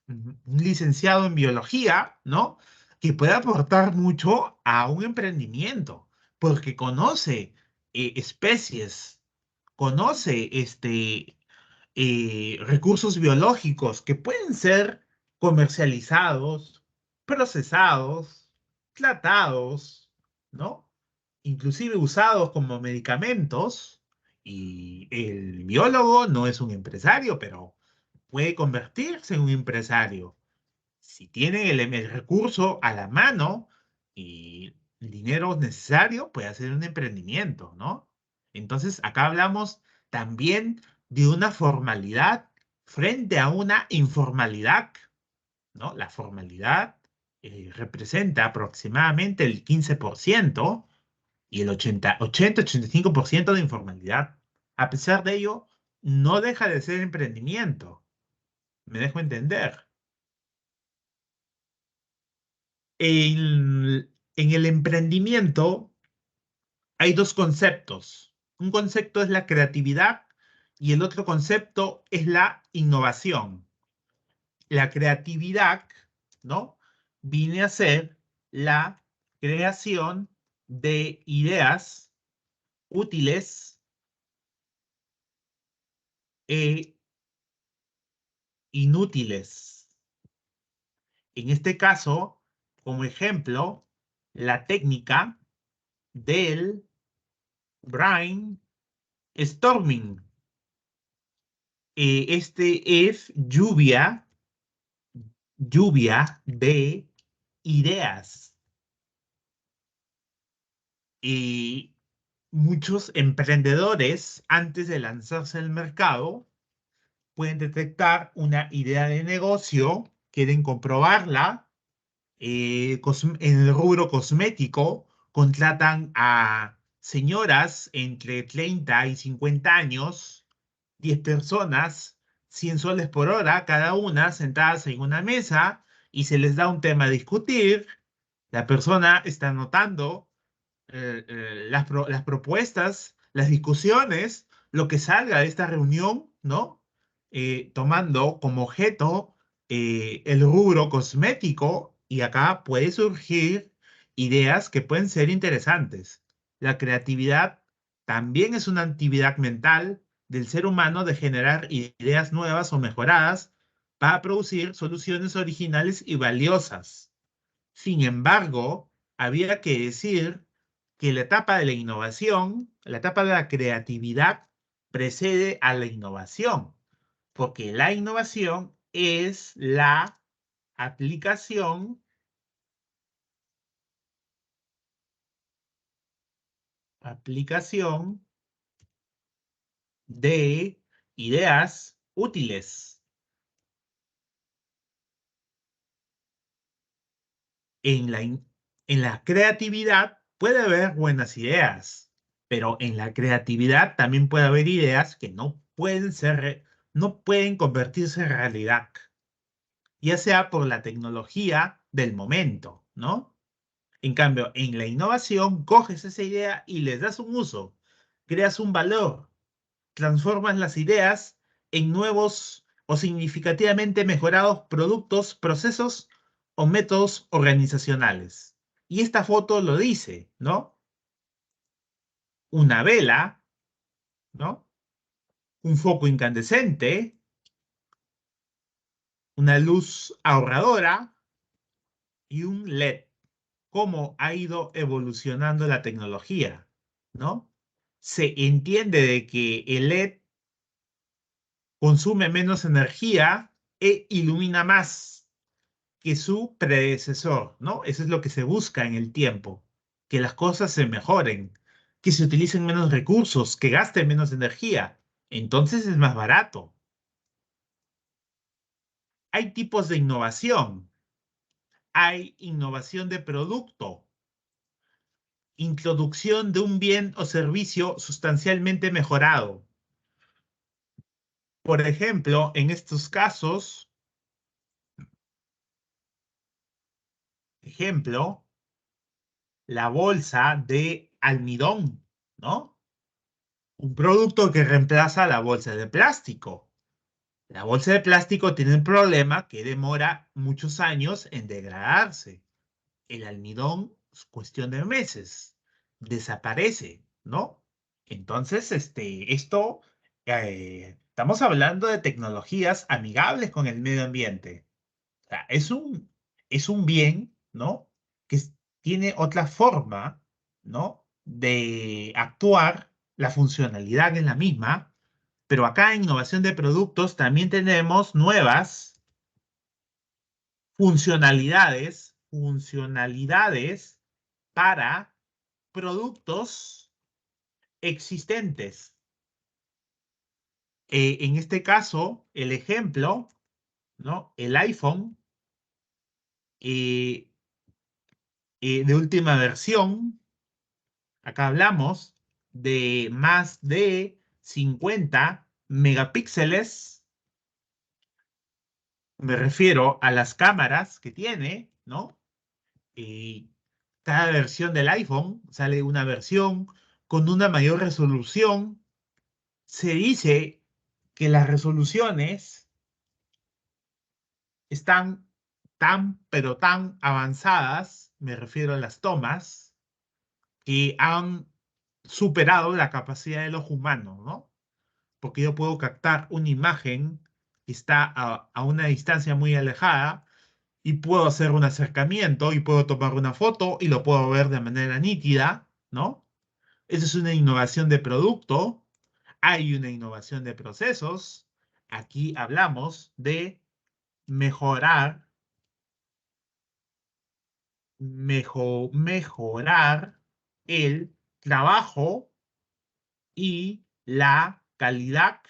un licenciado en biología, ¿no? Que puede aportar mucho a un emprendimiento, porque conoce especies, conoce recursos biológicos que pueden ser comercializados, procesados, tratados, ¿no? Inclusive usados como medicamentos. Y el biólogo no es un empresario, pero puede convertirse en un empresario. Si tiene el recurso a la mano y el dinero necesario, puede hacer un emprendimiento, ¿no? Entonces, acá hablamos también de una formalidad frente a una informalidad, ¿no? La formalidad representa aproximadamente el 15% y el 80-85% de informalidad. A pesar de ello, no deja de ser emprendimiento. ¿Me dejo entender? En el emprendimiento hay dos conceptos. Un concepto es la creatividad y el otro concepto es la innovación. La creatividad, ¿no? Viene a ser la creación de ideas útiles e inútiles. En este caso, como ejemplo, la técnica del brainstorming, Este es lluvia de ideas. Y muchos emprendedores, antes de lanzarse al mercado, pueden detectar una idea de negocio, quieren comprobarla. En el rubro cosmético, contratan a señoras entre 30 y 50 años, 10 personas, 100 soles por hora, cada una sentadas en una mesa, y se les da un tema a discutir. La persona está anotando las propuestas, las discusiones, lo que salga de esta reunión, ¿no? Tomando como objeto el rubro cosmético, y acá puede surgir ideas que pueden ser interesantes. La creatividad también es una actividad mental del ser humano de generar ideas nuevas o mejoradas para producir soluciones originales y valiosas. Sin embargo, había que decir que la etapa de la innovación, la etapa de la creatividad, precede a la innovación, porque la innovación es la aplicación, aplicación de ideas útiles. En la creatividad puede haber buenas ideas, pero en la creatividad también puede haber ideas que no pueden convertirse en realidad, ya sea por la tecnología del momento, ¿no? En cambio, en la innovación, coges esa idea y les das un uso, creas un valor, transformas las ideas en nuevos o significativamente mejorados productos, procesos o métodos organizacionales. Y esta foto lo dice, ¿no? Una vela, ¿no? Un foco incandescente, una luz ahorradora y un LED. ¿Cómo ha ido evolucionando la tecnología, ¿no? Se entiende de que el LED consume menos energía e ilumina más que su predecesor, ¿no? Eso es lo que se busca en el tiempo, que las cosas se mejoren, que se utilicen menos recursos, que gasten menos energía. Entonces es más barato. Hay tipos de innovación. Hay innovación de producto, introducción de un bien o servicio sustancialmente mejorado. Por ejemplo, en estos casos, ejemplo, la bolsa de almidón, ¿no? Un producto que reemplaza la bolsa de plástico. La bolsa de plástico tiene el problema que demora muchos años en degradarse. El almidón es cuestión de meses. Desaparece, ¿no? Entonces, estamos hablando de tecnologías amigables con el medio ambiente. O sea, es un bien, ¿no? Tiene otra forma, ¿no? De actuar, la funcionalidad es la misma, pero acá en innovación de productos también tenemos nuevas funcionalidades para productos existentes. En este caso, el ejemplo, ¿no? El iPhone eh, de última versión. Acá hablamos de más de 50 megapíxeles. Me refiero a las cámaras que tiene, ¿no? Y cada versión del iPhone sale una versión con una mayor resolución. Se dice que las resoluciones están tan, pero tan avanzadas, me refiero a las tomas, que han superado la capacidad del ojo humano, ¿no? Porque yo puedo captar una imagen que está a una distancia muy alejada y puedo hacer un acercamiento y puedo tomar una foto y lo puedo ver de manera nítida, ¿no? Esa es una innovación de producto. Hay una innovación de procesos, Aquí hablamos de mejorar, mejorar el trabajo y la calidad.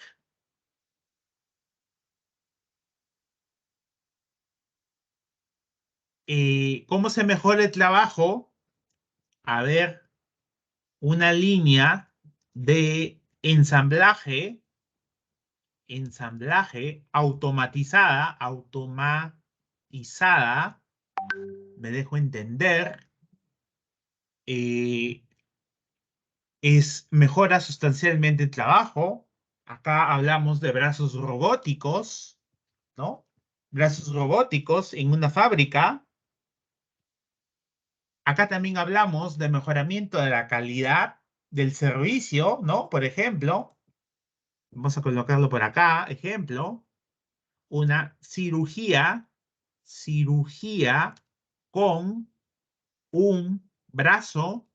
¿Cómo se mejora el trabajo? A ver, una línea de ensamblaje automatizada, me dejo entender, eh, mejora sustancialmente el trabajo. Acá hablamos de brazos robóticos, ¿no? Brazos robóticos en una fábrica. Acá también hablamos de mejoramiento de la calidad del servicio, ¿no? Por ejemplo, vamos a colocarlo por acá, ejemplo, una cirugía con un brazo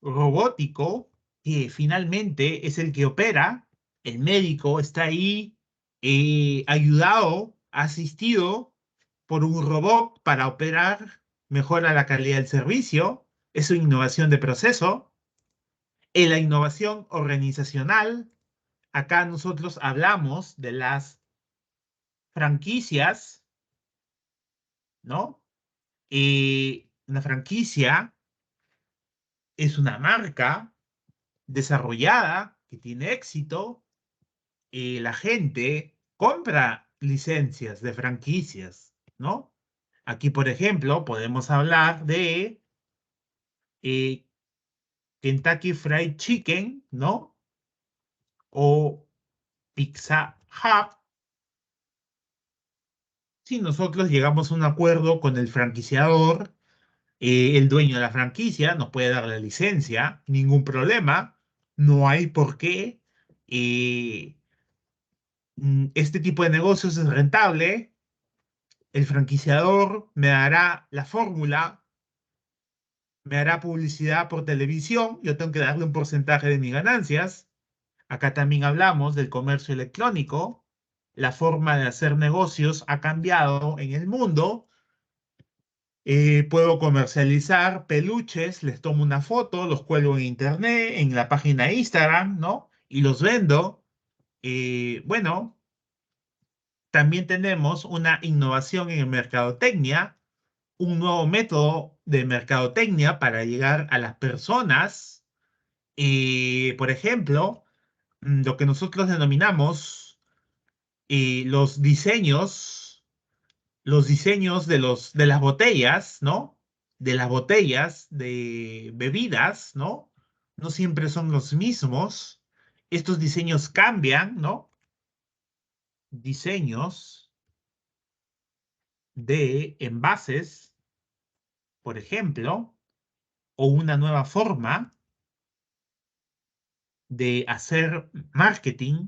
robótico que finalmente es el que opera. El médico está ahí ayudado, asistido por un robot para operar, mejora la calidad del servicio, es una innovación de proceso. En la innovación organizacional, acá nosotros hablamos de las franquicias, ¿no? Una franquicia es una marca desarrollada que tiene éxito. La gente compra licencias de franquicias, ¿no? Aquí, por ejemplo, podemos hablar de eh, Kentucky Fried Chicken, ¿no? O Pizza Hut. Si nosotros llegamos a un acuerdo con el franquiciador, el dueño de la franquicia nos puede dar la licencia, ningún problema, no hay por qué. eh, este tipo de negocios es rentable, el franquiciador me dará la fórmula, me hará publicidad por televisión, yo tengo que darle un porcentaje de mis ganancias. Acá también hablamos del comercio electrónico, la forma de hacer negocios ha cambiado en el mundo. Puedo comercializar peluches, les tomo una foto, los cuelgo en internet, en la página de Instagram, ¿no? Y los vendo. Bueno, también tenemos una innovación en mercadotecnia, un nuevo método de mercadotecnia para llegar a las personas. Por ejemplo, lo que nosotros denominamos los diseños de las botellas, ¿no? De las botellas de bebidas, ¿no? No siempre son los mismos. Estos diseños cambian, ¿no? Diseños de envases, por ejemplo, o una nueva forma de hacer marketing,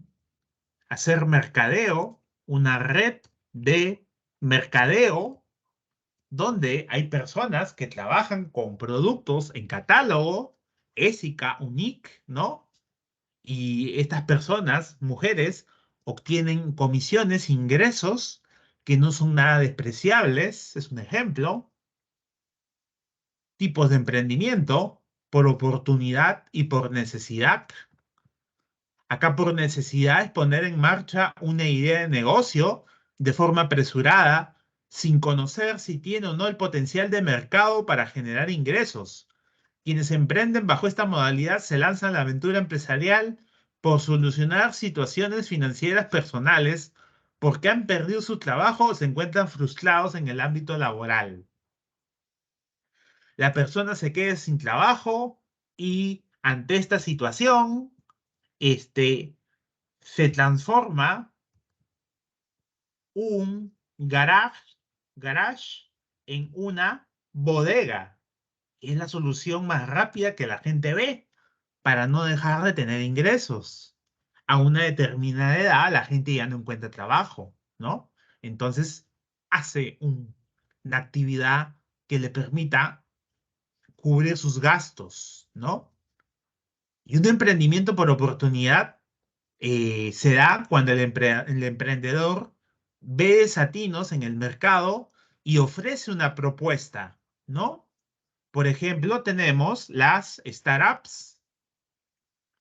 hacer mercadeo, una red de mercadeo donde hay personas que trabajan con productos en catálogo, Ésica, Unique, ¿no? Y estas personas, mujeres, obtienen comisiones, ingresos que no son nada despreciables, es un ejemplo. Tipos de emprendimiento por oportunidad y por necesidad. Acá por necesidad es poner en marcha una idea de negocio de forma apresurada, sin conocer si tiene o no el potencial de mercado para generar ingresos. Quienes emprenden bajo esta modalidad se lanzan a la aventura empresarial por solucionar situaciones financieras personales porque han perdido su trabajo o se encuentran frustrados en el ámbito laboral. La persona se queda sin trabajo y ante esta situación, este, se transforma un garage en una bodega. Es la solución más rápida que la gente ve para no dejar de tener ingresos. A una determinada edad la gente ya no encuentra trabajo, ¿no? Entonces hace una actividad que le permita cubrir sus gastos, ¿no? Y un emprendimiento por oportunidad Se da cuando el emprendedor ve desatinos en el mercado y ofrece una propuesta, ¿no? Por ejemplo, tenemos las startups,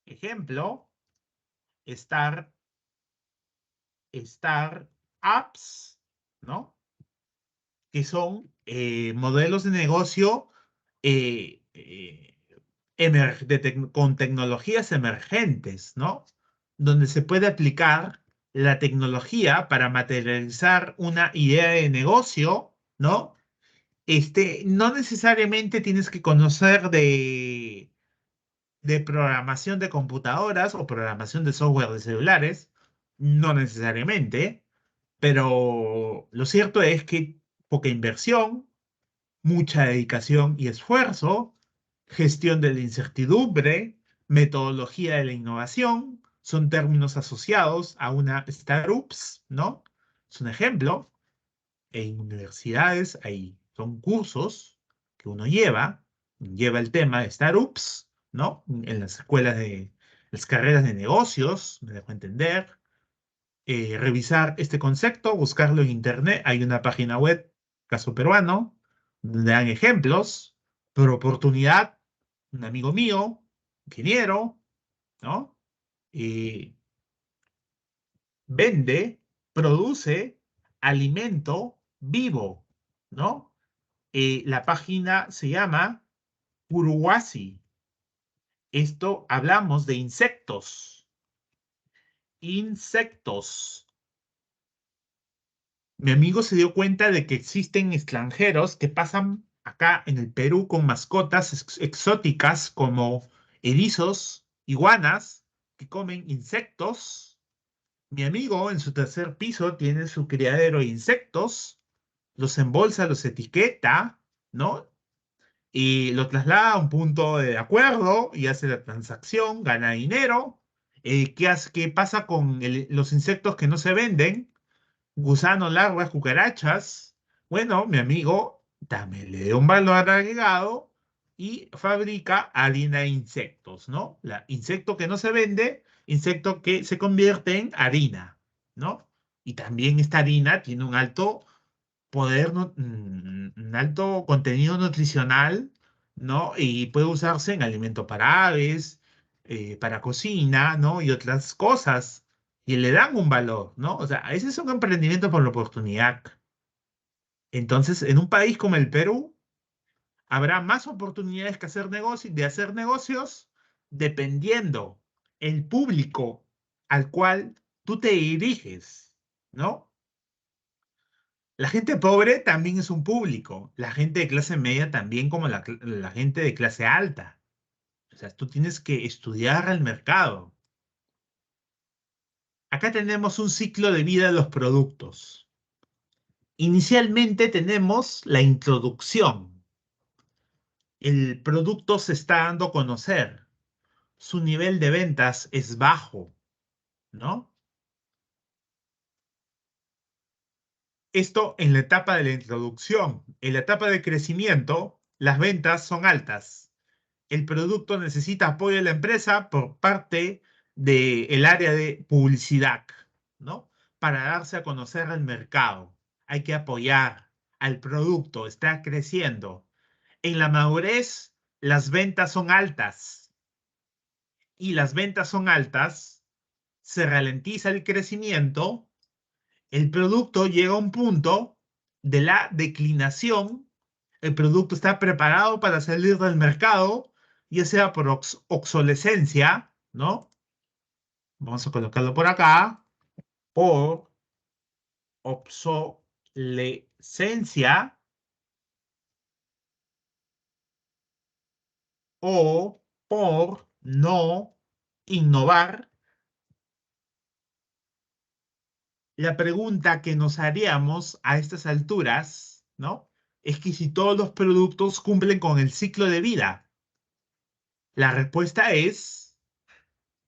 ejemplo, star, startups, ¿no? Que son modelos de negocio eh, eh, con tecnologías emergentes, ¿no? Donde se puede aplicar la tecnología para materializar una idea de negocio, ¿no? No necesariamente tienes que conocer de programación de computadoras o programación de software de celulares, no necesariamente, pero lo cierto es que poca inversión, mucha dedicación y esfuerzo, gestión de la incertidumbre, metodología de la innovación, son términos asociados a una startups, ¿no? Es un ejemplo. En universidades son cursos que uno lleva el tema de startups, ¿no? En las escuelas las carreras de negocios, me dejo entender, revisar este concepto, buscarlo en internet. Hay una página web, caso peruano, donde dan ejemplos. Por oportunidad, un amigo mío, ingeniero, ¿no? Eh, Vende, produce alimento vivo, ¿no? La página se llama Uruguasi. Esto hablamos de insectos. Insectos. Mi amigo se dio cuenta de que existen extranjeros que pasan acá en el Perú con mascotas exóticas como erizos, iguanas, que comen insectos. Mi amigo en su tercer piso tiene su criadero de insectos, los embolsa, los etiqueta, ¿no? Y lo traslada a un punto de acuerdo y hace la transacción, gana dinero. ¿Qué pasa con los insectos que no se venden? Gusanos, larvas, cucarachas. Bueno, mi amigo también le dio un valor agregado y fabrica harina de insectos, ¿no? Insecto que no se vende, insecto que se convierte en harina, ¿no? Y también esta harina tiene un alto un alto contenido nutricional, ¿no? Y puede usarse en alimento para aves, para cocina, ¿no? Y otras cosas. Y le dan un valor, ¿no? O sea, ese es un emprendimiento por la oportunidad. Entonces, en un país como el Perú, habrá más oportunidades de hacer negocios dependiendo el público al cual tú te diriges, ¿no? La gente pobre también es un público. La gente de clase media también como la gente de clase alta. O sea, tú tienes que estudiar el mercado. Acá tenemos un ciclo de vida de los productos. Inicialmente tenemos la introducción. El producto se está dando a conocer. Su nivel de ventas es bajo, ¿no? Esto en la etapa de la introducción. En la etapa de crecimiento, las ventas son altas. El producto necesita apoyo de la empresa por parte del área de publicidad, ¿no? Para darse a conocer al mercado. Hay que apoyar al producto, está creciendo. En la madurez, las ventas son altas y las ventas son altas, se ralentiza el crecimiento, el producto llega a un punto de la declinación, el producto está preparado para salir del mercado, ya sea por obsolescencia, ¿no? Vamos a colocarlo por acá, por obsolescencia o por no innovar. La pregunta que nos haríamos a estas alturas, ¿no? Es que si todos los productos cumplen con el ciclo de vida. La respuesta es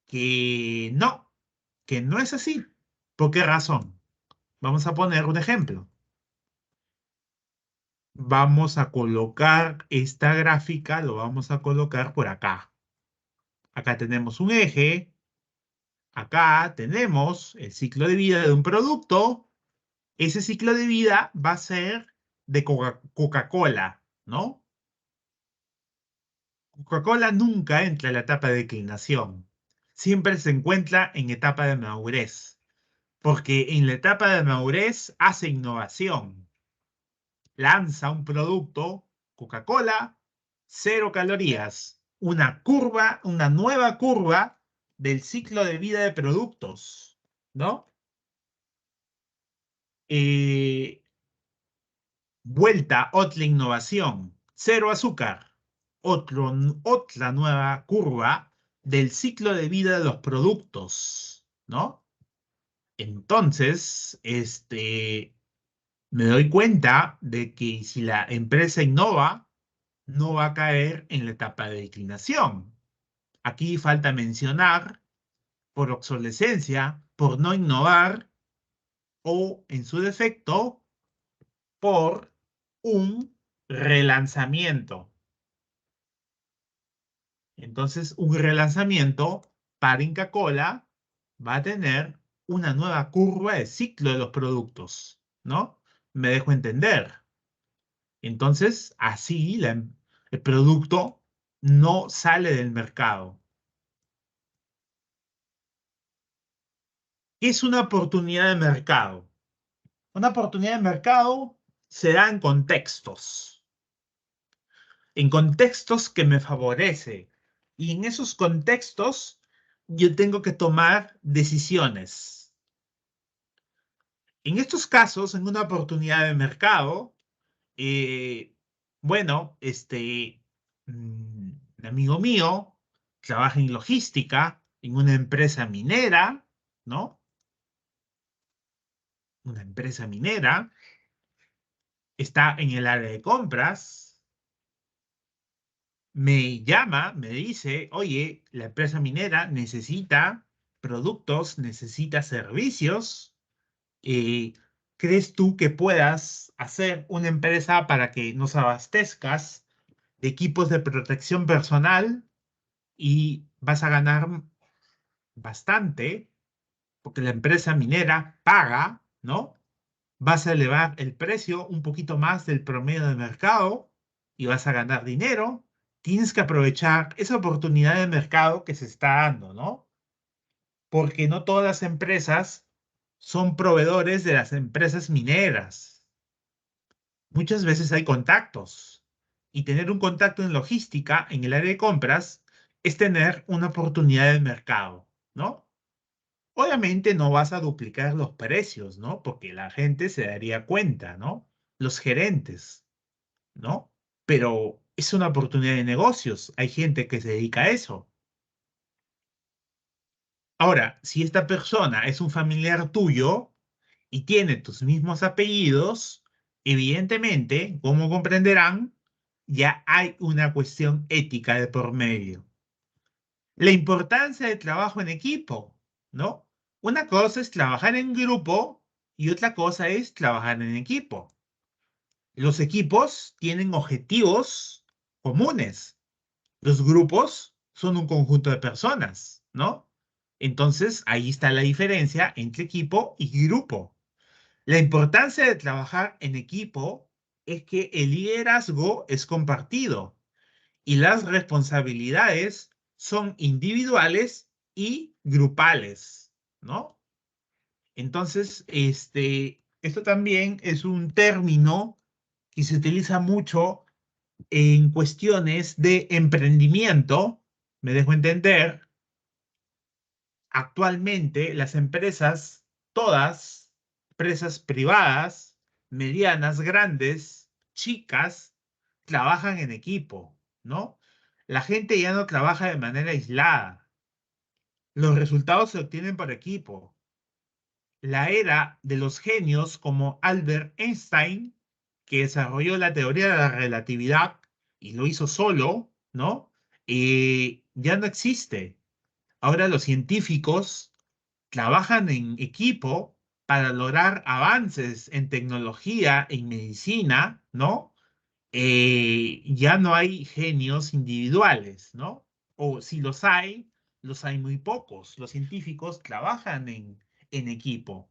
que no es así. ¿Por qué razón? Vamos a poner un ejemplo. Vamos a colocar esta gráfica, lo vamos a colocar por acá. Acá tenemos un eje, Acá tenemos el ciclo de vida de un producto. Ese ciclo de vida va a ser de Coca-Cola, ¿no? Coca-Cola nunca entra en la etapa de declinación. Siempre se encuentra en etapa de madurez, porque en la etapa de madurez hace innovación. Lanza un producto, Coca-Cola, 0 calorías, una nueva curva del ciclo de vida de productos, ¿no? Eh, otra innovación, 0 azúcar, otra nueva curva del ciclo de vida de los productos, ¿no? Entonces, me doy cuenta de que si la empresa innova, no va a caer en la etapa de declinación. Aquí falta mencionar por obsolescencia, por no innovar o, en su defecto, por un relanzamiento. Entonces, un relanzamiento para Inca Kola va a tener una nueva curva de ciclo de los productos, ¿no? Me dejo entender. Entonces, así el producto no sale del mercado. ¿Qué es una oportunidad de mercado? Una oportunidad de mercado se da en contextos que me favorece. Y en esos contextos yo tengo que tomar decisiones. En estos casos, en una oportunidad de mercado, eh, bueno, un amigo mío trabaja en logística, en una empresa minera, ¿no? Una empresa minera, está en el área de compras, me llama, me dice, oye, la empresa minera necesita productos, necesita servicios. eh, ¿Crees tú que puedas hacer una empresa para que nos abastezcas de equipos de protección personal y vas a ganar bastante porque la empresa minera paga, ¿no? Vas a elevar el precio un poquito más del promedio de mercado y vas a ganar dinero? Tienes que aprovechar esa oportunidad de mercado que se está dando, ¿no? Porque no todas las empresas son proveedores de las empresas mineras. Muchas veces hay contactos y tener un contacto en logística en el área de compras es tener una oportunidad de mercado, ¿no? Obviamente no vas a duplicar los precios, ¿no? Porque la gente se daría cuenta, ¿no? Los gerentes, ¿no? Pero es una oportunidad de negocios. Hay gente que se dedica a eso. Ahora, si esta persona es un familiar tuyo y tiene tus mismos apellidos, evidentemente, como comprenderán, ya hay una cuestión ética de por medio. La importancia del trabajo en equipo, ¿no? Una cosa es trabajar en grupo y otra cosa es trabajar en equipo. Los equipos tienen objetivos comunes. Los grupos son un conjunto de personas, ¿no? Entonces, ahí está la diferencia entre equipo y grupo. La importancia de trabajar en equipo es que el liderazgo es compartido y las responsabilidades son individuales y grupales, ¿no? Entonces, esto también es un término que se utiliza mucho en cuestiones de emprendimiento. Me dejo entender, actualmente las empresas, todas, empresas privadas, medianas, grandes, chicas, trabajan en equipo, ¿no? La gente ya no trabaja de manera aislada. Los resultados se obtienen por equipo. La era de los genios como Albert Einstein, que desarrolló la teoría de la relatividad y lo hizo solo, ¿no? Ya no existe. Ahora los científicos trabajan en equipo para lograr avances en tecnología, en medicina, ¿no? Ya no hay genios individuales, ¿no? O si los hay, los hay muy pocos. Los científicos trabajan en equipo.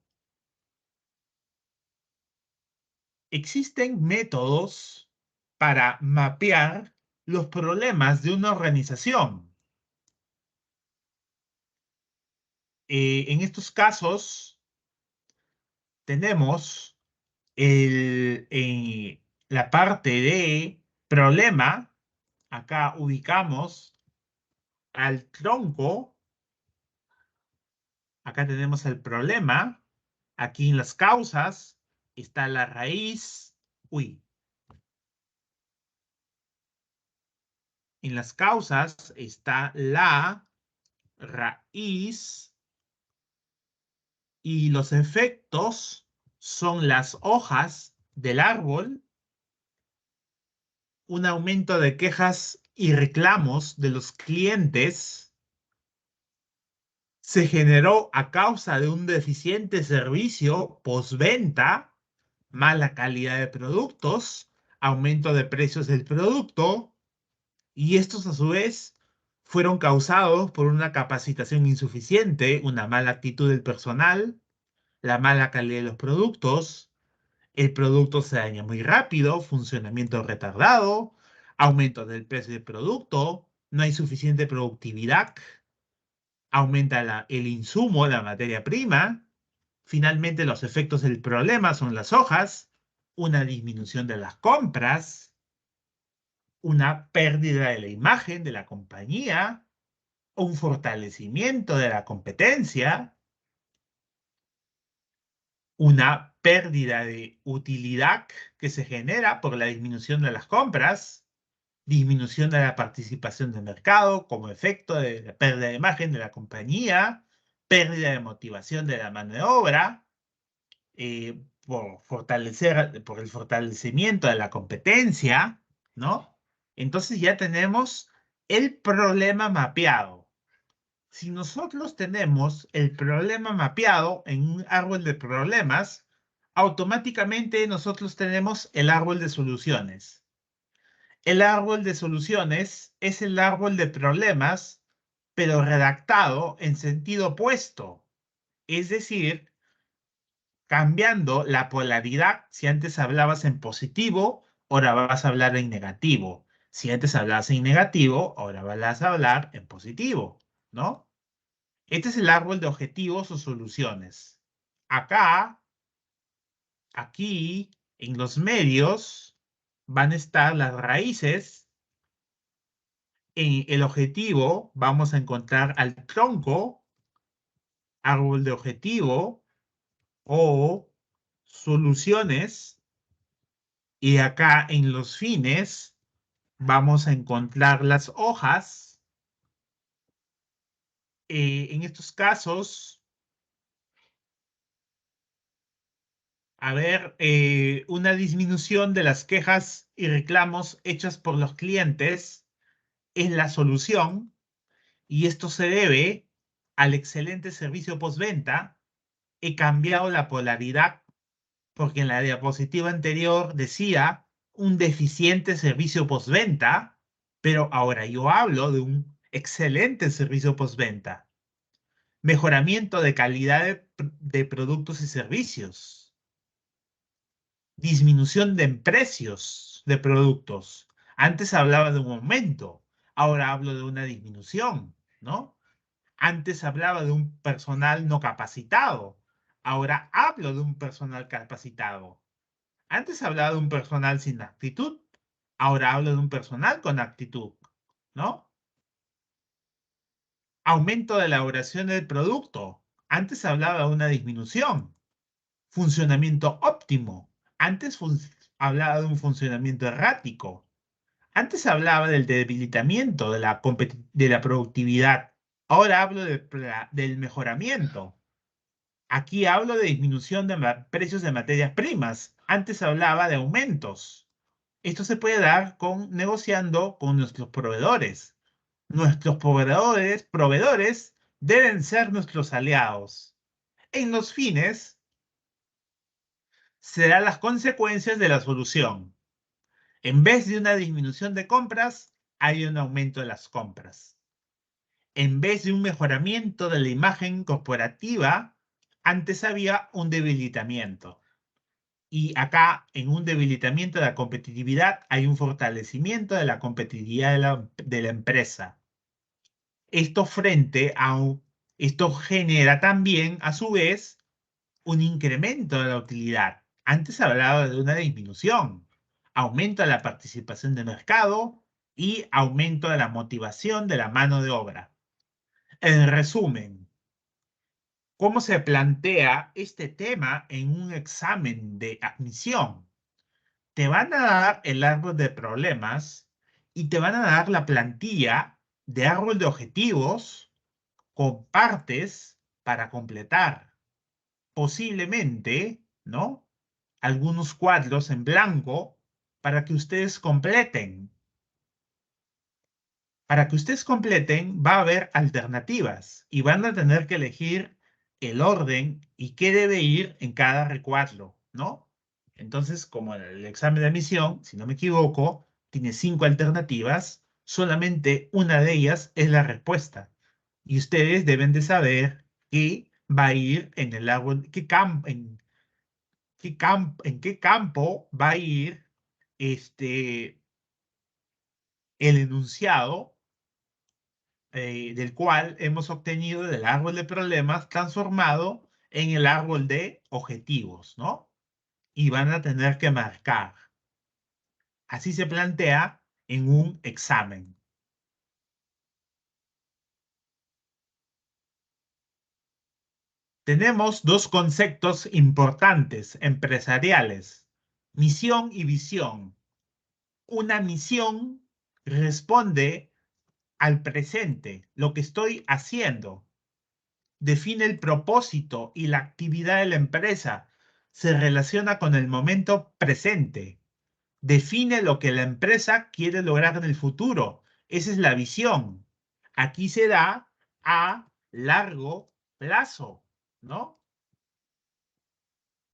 Existen métodos para mapear los problemas de una organización. En estos casos tenemos la parte de problema. Acá ubicamos al tronco. Acá tenemos el problema. Aquí en las causas está la raíz. Uy. En las causas está la raíz y los efectos son las hojas del árbol, un aumento de quejas y reclamos de los clientes se generó a causa de un deficiente servicio postventa, mala calidad de productos, aumento de precios del producto, y estos a su vez fueron causados por una capacitación insuficiente, una mala actitud del personal, la mala calidad de los productos, el producto se daña muy rápido, funcionamiento retardado, aumento del precio del producto, no hay suficiente productividad, aumenta el insumo, la materia prima. Finalmente, los efectos del problema son las hojas, una disminución de las compras, una pérdida de la imagen de la compañía, un fortalecimiento de la competencia, una pérdida de utilidad que se genera por la disminución de las compras, disminución de la participación de mercado como efecto de la pérdida de imagen de la compañía, pérdida de motivación de la mano de obra, por el fortalecimiento de la competencia, ¿no? Entonces ya tenemos el problema mapeado. Si nosotros tenemos el problema mapeado en un árbol de problemas, automáticamente nosotros tenemos el árbol de soluciones. El árbol de soluciones es el árbol de problemas, pero redactado en sentido opuesto. Es decir, cambiando la polaridad. Si antes hablabas en positivo, ahora vas a hablar en negativo. Si antes hablabas en negativo, ahora vas a hablar en positivo, ¿no? Este es el árbol de objetivos o soluciones. Acá, aquí, en los medios, van a estar las raíces. En el objetivo vamos a encontrar al tronco, árbol de objetivo o soluciones. Y acá en los fines vamos a encontrar las hojas. En estos casos, a ver, una disminución de las quejas y reclamos hechas por los clientes es la solución, y esto se debe al excelente servicio postventa. He cambiado la polaridad porque en la diapositiva anterior decía un deficiente servicio postventa, pero ahora yo hablo de un excelente servicio postventa. Mejoramiento de calidad de productos y servicios. Disminución de precios de productos. Antes hablaba de un aumento, ahora hablo de una disminución, ¿no? Antes hablaba de un personal no capacitado, ahora hablo de un personal capacitado. Antes hablaba de un personal sin actitud, ahora hablo de un personal con actitud, ¿no? Aumento de elaboración del producto. Antes hablaba de una disminución. Funcionamiento óptimo. Antes hablaba de un funcionamiento errático. Antes hablaba del debilitamiento de la productividad. Ahora hablo del mejoramiento. Aquí hablo de disminución de precios de materias primas. Antes hablaba de aumentos. Esto se puede dar negociando con nuestros proveedores. Nuestros proveedores deben ser nuestros aliados. En los fines, serán las consecuencias de la solución. En vez de una disminución de compras, hay un aumento de las compras. En vez de un mejoramiento de la imagen corporativa, antes había un debilitamiento. Y acá, en un debilitamiento de la competitividad, hay un fortalecimiento de la competitividad de la empresa. Esto frente a esto genera también, a su vez, un incremento de la utilidad. Antes hablaba de una disminución. Aumento de la participación de mercado y aumento de la motivación de la mano de obra. En resumen, ¿cómo se plantea este tema en un examen de admisión? Te van a dar el árbol de problemas y te van a dar la plantilla de árbol de objetivos con partes para completar. Posiblemente, ¿no? Algunos cuadros en blanco para que ustedes completen. Para que ustedes completen, va a haber alternativas y van a tener que elegir el orden y qué debe ir en cada recuadro, ¿no? Entonces, como el examen de admisión, si no me equivoco, tiene 5 alternativas, solamente una de ellas es la respuesta. Y ustedes deben de saber qué va a ir en el árbol, en qué campo va a ir el enunciado del cual hemos obtenido del árbol de problemas transformado en el árbol de objetivos, ¿no? Y van a tener que marcar. Así se plantea en un examen. Tenemos dos conceptos importantes empresariales, misión y visión. Una misión responde al presente, lo que estoy haciendo. Define el propósito y la actividad de la empresa. Se relaciona con el momento presente. Define lo que la empresa quiere lograr en el futuro. Esa es la visión. Aquí se da a largo plazo, ¿no?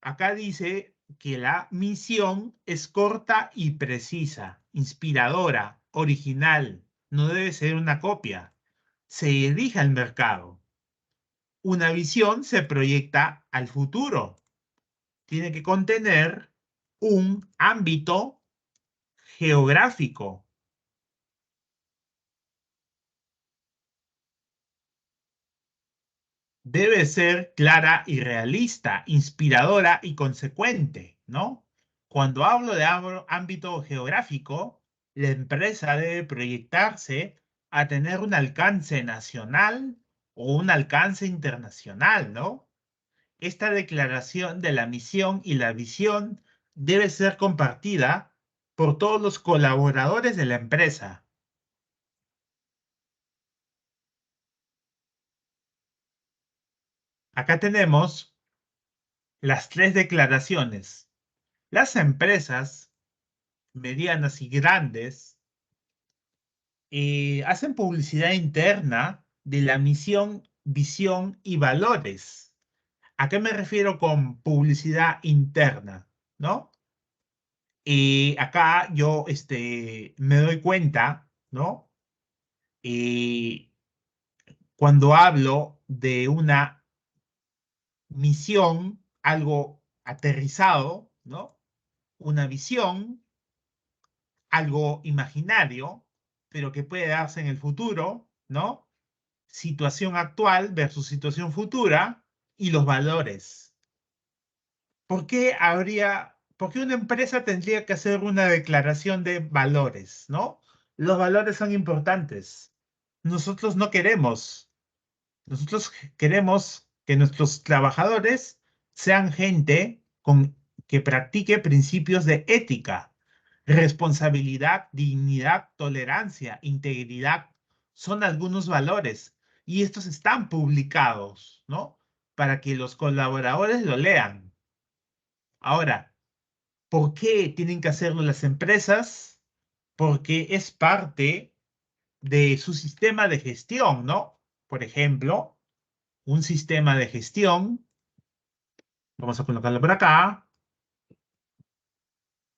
Acá dice que la misión es corta y precisa, inspiradora, original. No debe ser una copia. Se dirige al mercado. Una visión se proyecta al futuro. Tiene que contener un ámbito geográfico. Debe ser clara y realista, inspiradora y consecuente, ¿no? Cuando hablo de ámbito geográfico, la empresa debe proyectarse a tener un alcance nacional o un alcance internacional, ¿no? Esta declaración de la misión y la visión debe ser compartida por todos los colaboradores de la empresa. Acá tenemos las tres declaraciones. Las empresas medianas y grandes hacen publicidad interna de la misión, visión y valores. ¿A qué me refiero con publicidad interna? ¿No? Acá yo me doy cuenta, ¿no? Eh, Cuando hablo de una misión, algo aterrizado, ¿no? Una visión, algo imaginario, pero que puede darse en el futuro, ¿no? Situación actual versus situación futura y los valores. ¿Por qué una empresa tendría que hacer una declaración de valores, ¿no? Los valores son importantes. Nosotros no queremos Nosotros queremos que nuestros trabajadores sean gente que practique principios de ética, responsabilidad, dignidad, tolerancia, integridad. Son algunos valores y estos están publicados, ¿no? Para que los colaboradores lo lean. Ahora, ¿por qué tienen que hacerlo las empresas? Porque es parte de su sistema de gestión, ¿no? Por ejemplo, un sistema de gestión, vamos a colocarlo por acá,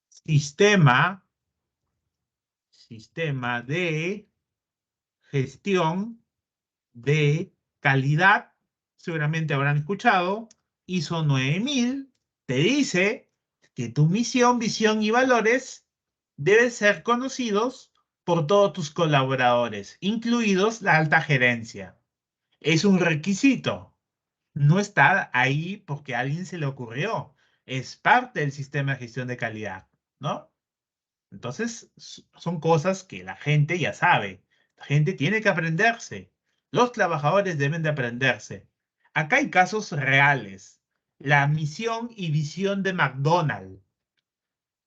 sistema, sistema de gestión de calidad, seguramente habrán escuchado, ISO 9000, te dice que tu misión, visión y valores deben ser conocidos por todos tus colaboradores, incluidos la alta gerencia. Es un requisito. No está ahí porque a alguien se le ocurrió. Es parte del sistema de gestión de calidad, ¿no? Entonces, son cosas que la gente ya sabe. La gente tiene que aprenderse. Los trabajadores deben de aprenderse. Acá hay casos reales. La misión y visión de McDonald's.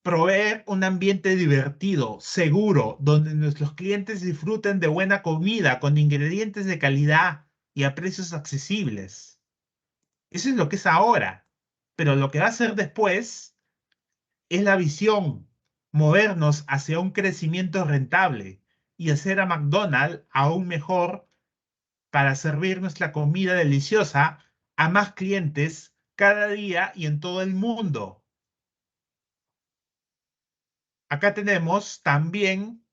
Proveer un ambiente divertido, seguro, donde nuestros clientes disfruten de buena comida con ingredientes de calidad y a precios accesibles. Eso es lo que es ahora. Pero lo que va a ser después es la visión, movernos hacia un crecimiento rentable y hacer a McDonald's aún mejor para servir nuestra comida deliciosa a más clientes cada día y en todo el mundo. Acá tenemos también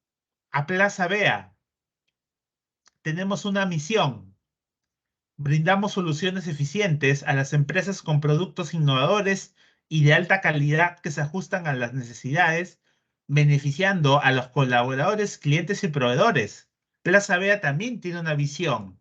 a Plaza Vea. Tenemos una misión. Brindamos soluciones eficientes a las empresas con productos innovadores y de alta calidad que se ajustan a las necesidades, beneficiando a los colaboradores, clientes y proveedores. Plaza Vea también tiene una visión,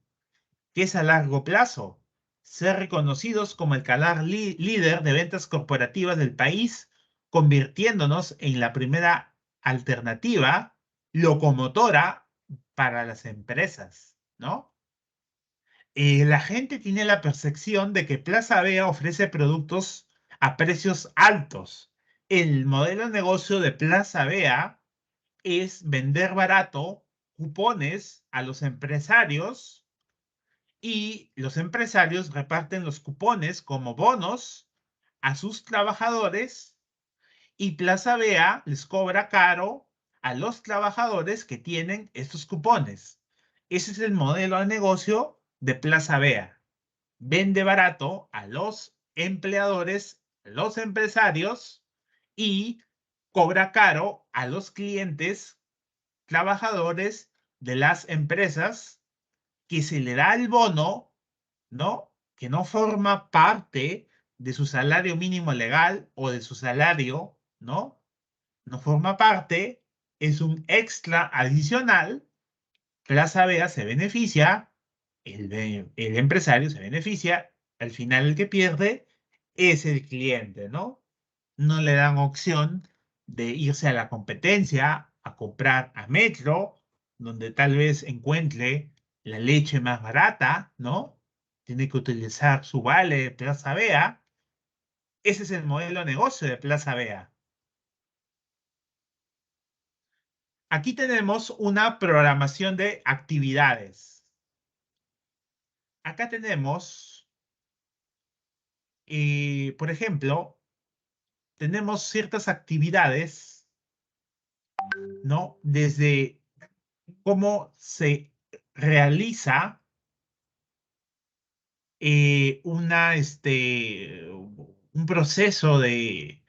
que es a largo plazo, ser reconocidos como el canal líder de ventas corporativas del país, convirtiéndonos en la primera alternativa locomotora para las empresas, ¿no? La gente tiene la percepción de que Plaza Vea ofrece productos a precios altos. El modelo de negocio de Plaza Vea es vender barato cupones a los empresarios y los empresarios reparten los cupones como bonos a sus trabajadores y Plaza Vea les cobra caro a los trabajadores que tienen estos cupones. Ese es el modelo de negocio de Plaza Vea. Vende barato a los empleadores, los empresarios y cobra caro a los clientes, trabajadores de las empresas que se le da el bono, ¿no? Que no forma parte de su salario mínimo legal o de su salario, ¿no? No forma parte, es un extra adicional. Plaza Vea se beneficia, el empresario se beneficia, al final el que pierde es el cliente, ¿no? No le dan opción de irse a la competencia, a comprar a Metro, donde tal vez encuentre la leche más barata, ¿no? Tiene que utilizar su vale de Plaza Vea. Ese es el modelo de negocio de Plaza Vea. Aquí tenemos una programación de actividades. Acá tenemos, por ejemplo, tenemos ciertas actividades, ¿no? Desde cómo se realiza un proceso de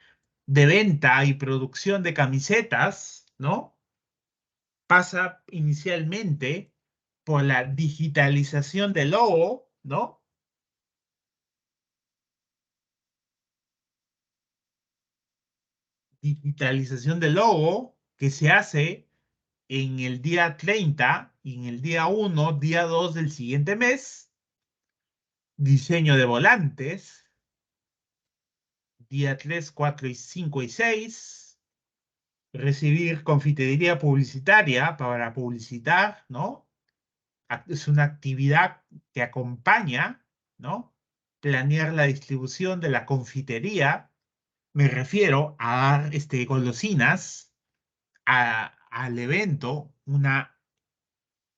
venta y producción de camisetas, ¿no? Pasa inicialmente por la digitalización del logo, ¿no? Digitalización del logo que se hace en el día 30 y en el día 1, día 2 del siguiente mes. Diseño de volantes, día 3, 4 y 5 y 6. Recibir confitería publicitaria para publicitar, ¿no? Es una actividad que acompaña, ¿no? Planear la distribución de la confitería. Me refiero a dar golosinas al evento, una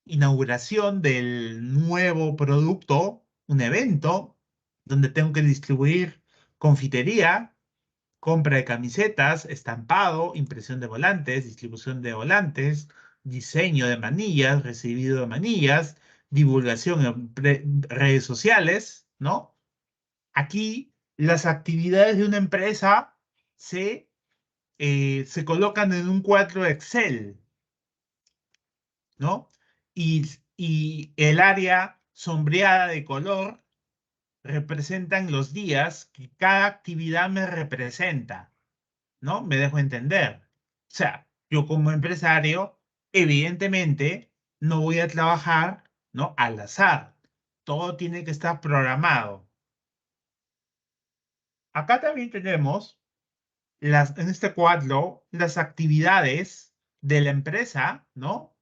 inauguración del nuevo producto, un evento donde tengo que distribuir confitería, compra de camisetas, estampado, impresión de volantes, distribución de volantes, diseño de manillas, recibido de manillas, divulgación en redes sociales, ¿no? Aquí las actividades de una empresa se colocan en un cuadro Excel, ¿no? Y el área sombreada de color representan los días que cada actividad me representa, ¿no? Me dejo entender. O sea, yo como empresario, evidentemente, no voy a trabajar, ¿no? Al azar. Todo tiene que estar programado. Acá también tenemos en este cuadro las actividades de la empresa, ¿no?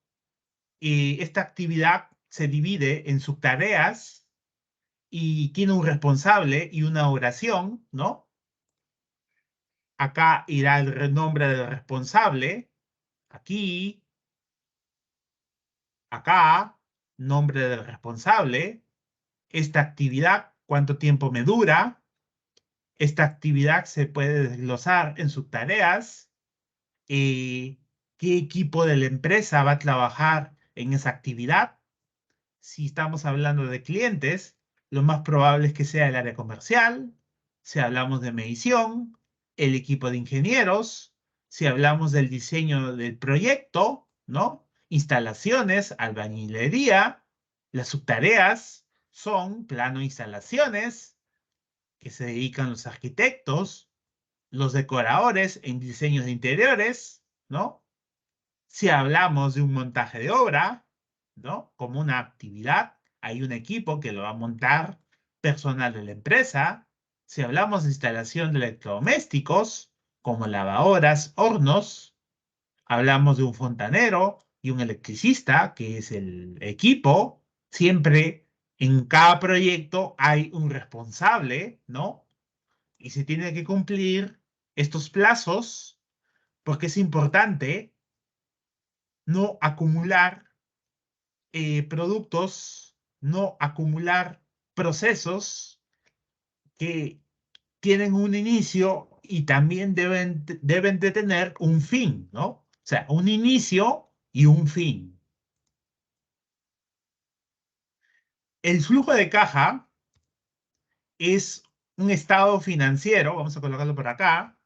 Y esta actividad se divide en subtareas y tiene un responsable y una oración, ¿no? Acá irá el nombre del responsable, aquí, acá, nombre del responsable, esta actividad, cuánto tiempo me dura, esta actividad se puede desglosar en subtareas, qué equipo de la empresa va a trabajar en esa actividad. Si estamos hablando de clientes, lo más probable es que sea el área comercial. Si hablamos de medición, el equipo de ingenieros. Si hablamos del diseño del proyecto, ¿no? Instalaciones, albañilería. Las subtareas son plano de instalaciones, que se dedican los arquitectos, los decoradores en diseños de interiores, ¿no? Si hablamos de un montaje de obra, ¿no? Como una actividad, hay un equipo que lo va a montar, personal de la empresa. Si hablamos de instalación de electrodomésticos, como lavadoras, hornos, hablamos de un fontanero y un electricista, que es el equipo. Siempre en cada proyecto hay un responsable, ¿no? Y se tiene que cumplir estos plazos porque es importante no acumular productos, no acumular procesos que tienen un inicio y también deben de tener un fin, ¿no? O sea, un inicio y un fin. El flujo de caja es un estado financiero, vamos a colocarlo por acá,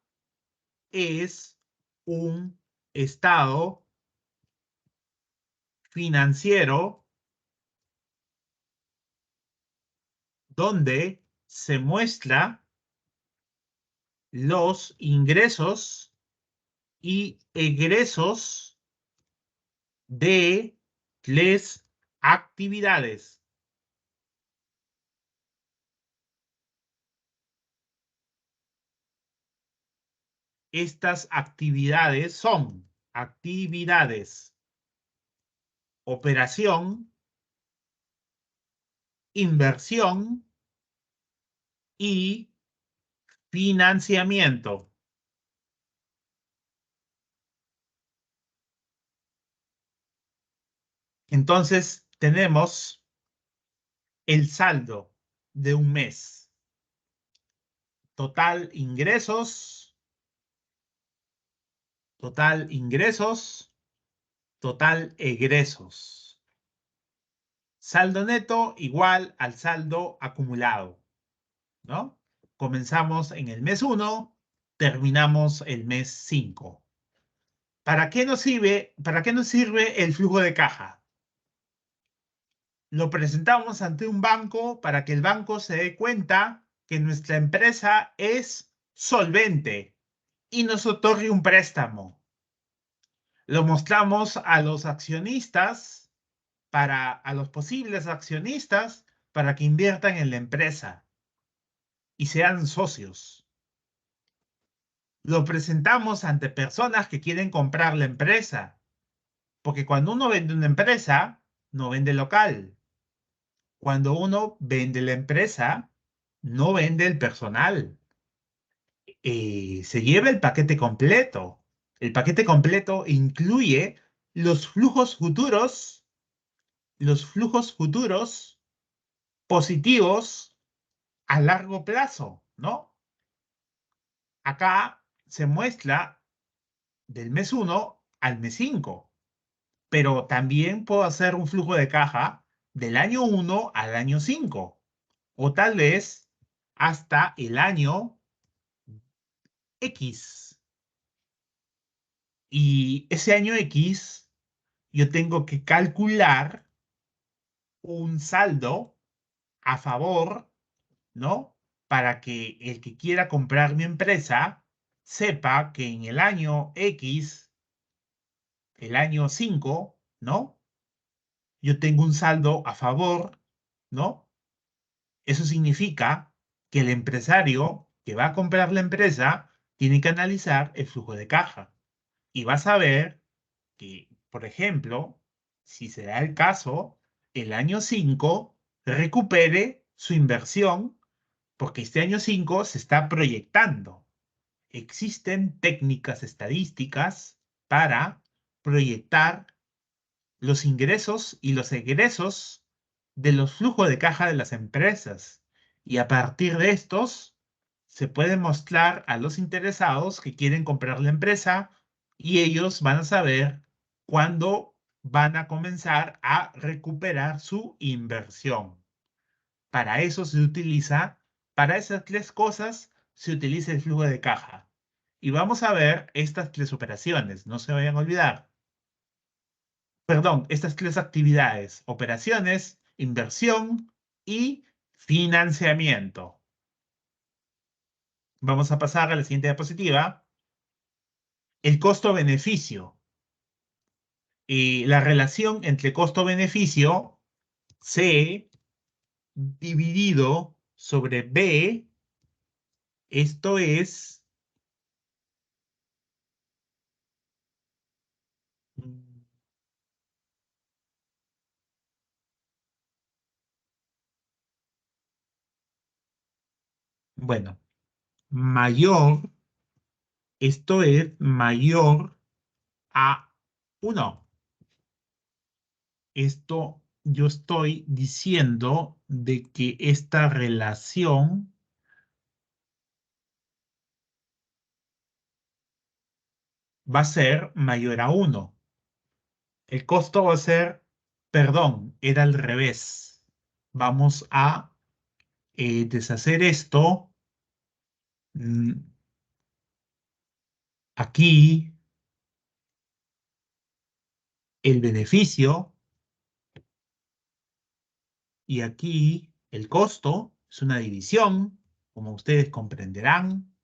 es un estado financiero donde se muestra los ingresos y egresos de las actividades. Estas actividades son actividades, operación, inversión y financiamiento. Entonces, tenemos el saldo de un mes. Total ingresos, total ingresos, total egresos. Saldo neto igual al saldo acumulado, ¿no? Comenzamos en el mes 1, terminamos el mes 5. ¿Para qué nos sirve el flujo de caja? Lo presentamos ante un banco para que el banco se dé cuenta que nuestra empresa es solvente y nos otorgue un préstamo. Lo mostramos a los accionistas, a los posibles accionistas, para que inviertan en la empresa y sean socios. Lo presentamos ante personas que quieren comprar la empresa, porque cuando uno vende una empresa, no vende local. Cuando uno vende la empresa, no vende el personal. Se lleva el paquete completo. El paquete completo incluye los flujos futuros positivos a largo plazo, ¿no? Acá se muestra del mes 1 al mes 5, pero también puedo hacer un flujo de caja del año 1 al año 5, o tal vez hasta el año X. Y ese año X yo tengo que calcular un saldo a favor, ¿no? Para que el que quiera comprar mi empresa sepa que en el año X, el año 5, ¿no? Yo tengo un saldo a favor, ¿no? Eso significa que el empresario que va a comprar la empresa tiene que analizar el flujo de caja y va a saber que, por ejemplo, si se da el caso, el año 5 recupere su inversión porque este año 5 se está proyectando. Existen técnicas estadísticas para proyectar los ingresos y los egresos de los flujos de caja de las empresas. Y a partir de estos, se puede mostrar a los interesados que quieren comprar la empresa y ellos van a saber cuándo van a comenzar a recuperar su inversión. Para eso se utiliza, para esas tres cosas, se utiliza el flujo de caja. Y vamos a ver estas tres operaciones, no se vayan a olvidar. Perdón, estas tres actividades: operaciones, inversión y financiamiento. Vamos a pasar a la siguiente diapositiva. El costo-beneficio. La relación entre costo-beneficio, C dividido sobre B, esto es, bueno, mayor, esto es mayor a 1. Esto yo estoy diciendo de que esta relación va a ser mayor a 1. El costo va a ser, perdón, era al revés. Vamos a deshacer esto. mm, Aquí el beneficio y aquí el costo es una división. Como ustedes comprenderán,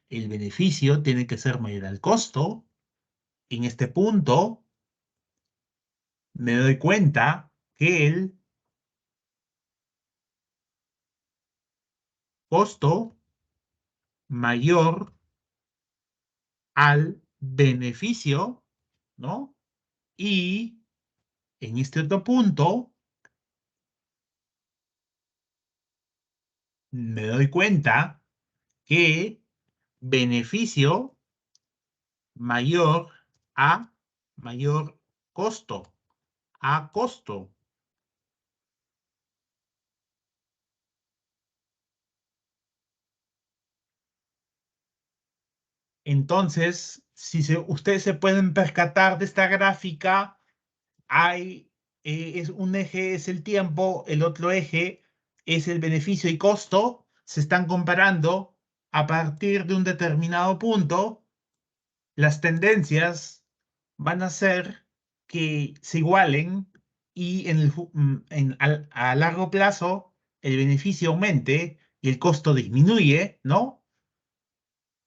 el beneficio tiene que ser mayor al costo. En este punto me doy cuenta que el costo mayor al beneficio, ¿no? Y en este otro punto me doy cuenta que beneficio mayor a mayor costo, a costo. Entonces, si ustedes se pueden percatar de esta gráfica, hay, es un eje es el tiempo, el otro eje es el beneficio y costo, se están comparando a partir de un determinado punto. Las tendencias van a ser que se igualen y a largo plazo el beneficio aumente y el costo disminuye, ¿no?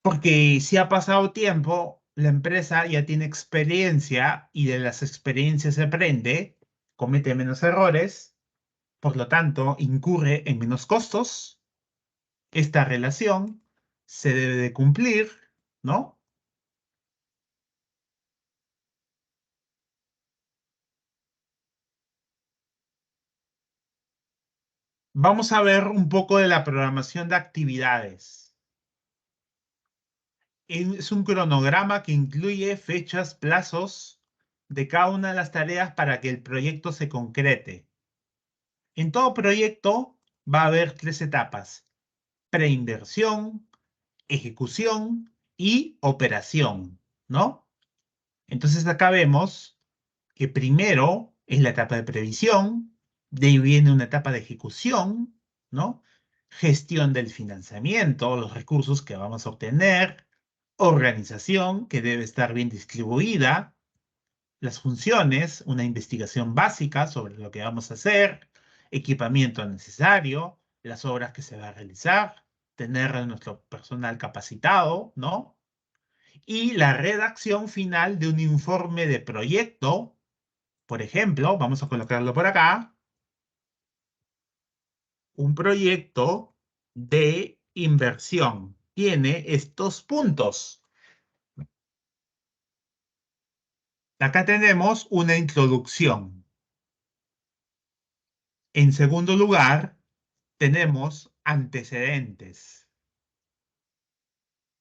Porque si ha pasado tiempo, la empresa ya tiene experiencia y de las experiencias se aprende, comete menos errores, por lo tanto, incurre en menos costos. Esta relación se debe de cumplir, ¿no? Vamos a ver un poco de la programación de actividades. Es un cronograma que incluye fechas, plazos de cada una de las tareas para que el proyecto se concrete. En todo proyecto va a haber tres etapas: preinversión, ejecución y operación, ¿no? Entonces acá vemos que primero es la etapa de previsión, de ahí viene una etapa de ejecución, ¿no? Gestión del financiamiento, los recursos que vamos a obtener, organización, que debe estar bien distribuida, las funciones, una investigación básica sobre lo que vamos a hacer, equipamiento necesario, las obras que se va a realizar, tener a nuestro personal capacitado, ¿no? Y la redacción final de un informe de proyecto, por ejemplo, vamos a colocarlo por acá, un proyecto de inversión tiene estos puntos. Acá tenemos una introducción. En segundo lugar, tenemos antecedentes.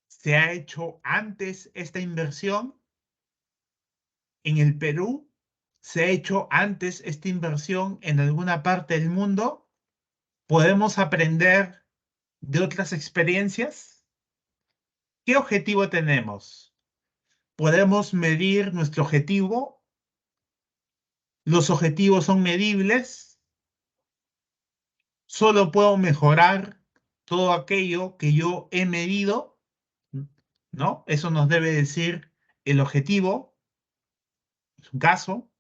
¿Se ha hecho antes esta inversión? ¿En el Perú? ¿Se ha hecho antes esta inversión en alguna parte del mundo? ¿Podemos aprender de otras experiencias? ¿Qué objetivo tenemos? ¿Podemos medir nuestro objetivo? ¿Los objetivos son medibles? ¿Solo puedo mejorar todo aquello que yo he medido? ¿No? Eso nos debe decir el objetivo, es un caso,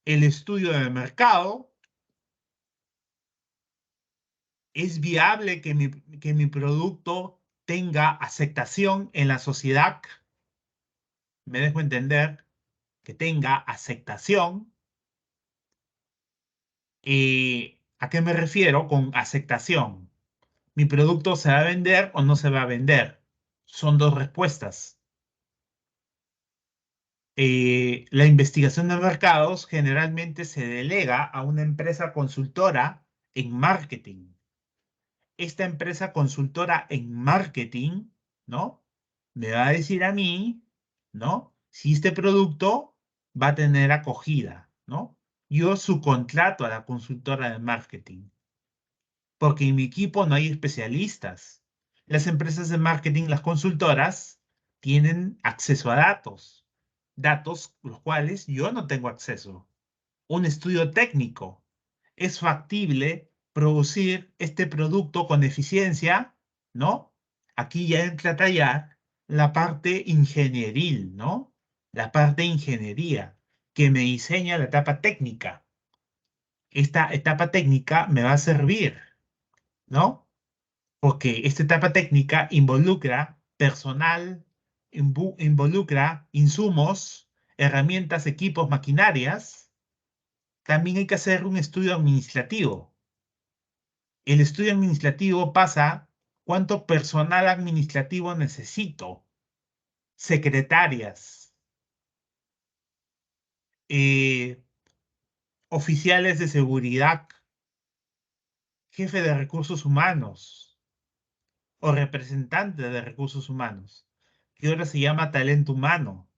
el estudio de mercado. ¿Es viable que mi producto tenga aceptación en la sociedad? Me dejo entender que tenga aceptación. ¿A qué me refiero con aceptación? ¿Mi producto se va a vender o no se va a vender? Son dos respuestas. La investigación de mercados generalmente se delega a una empresa consultora en marketing. Esta empresa consultora en marketing, ¿no? Me va a decir a mí, ¿no? Si este producto va a tener acogida, ¿no? Yo subcontrato a la consultora de marketing, porque en mi equipo no hay especialistas. Las empresas de marketing, las consultoras, tienen acceso a datos, datos los cuales yo no tengo acceso. Un estudio técnico. ¿Es factible producir este producto con eficiencia? ¿No? Aquí ya entra a tallar la parte ingenieril, ¿no? La parte de ingeniería que me diseña la etapa técnica. Esta etapa técnica me va a servir, ¿no? Porque esta etapa técnica involucra personal, involucra insumos, herramientas, equipos, maquinarias. También hay que hacer un estudio administrativo. El estudio administrativo pasa cuánto personal administrativo necesito, secretarias, eh, oficiales de seguridad, jefe de recursos humanos o representante de recursos humanos, que ahora se llama talento humano.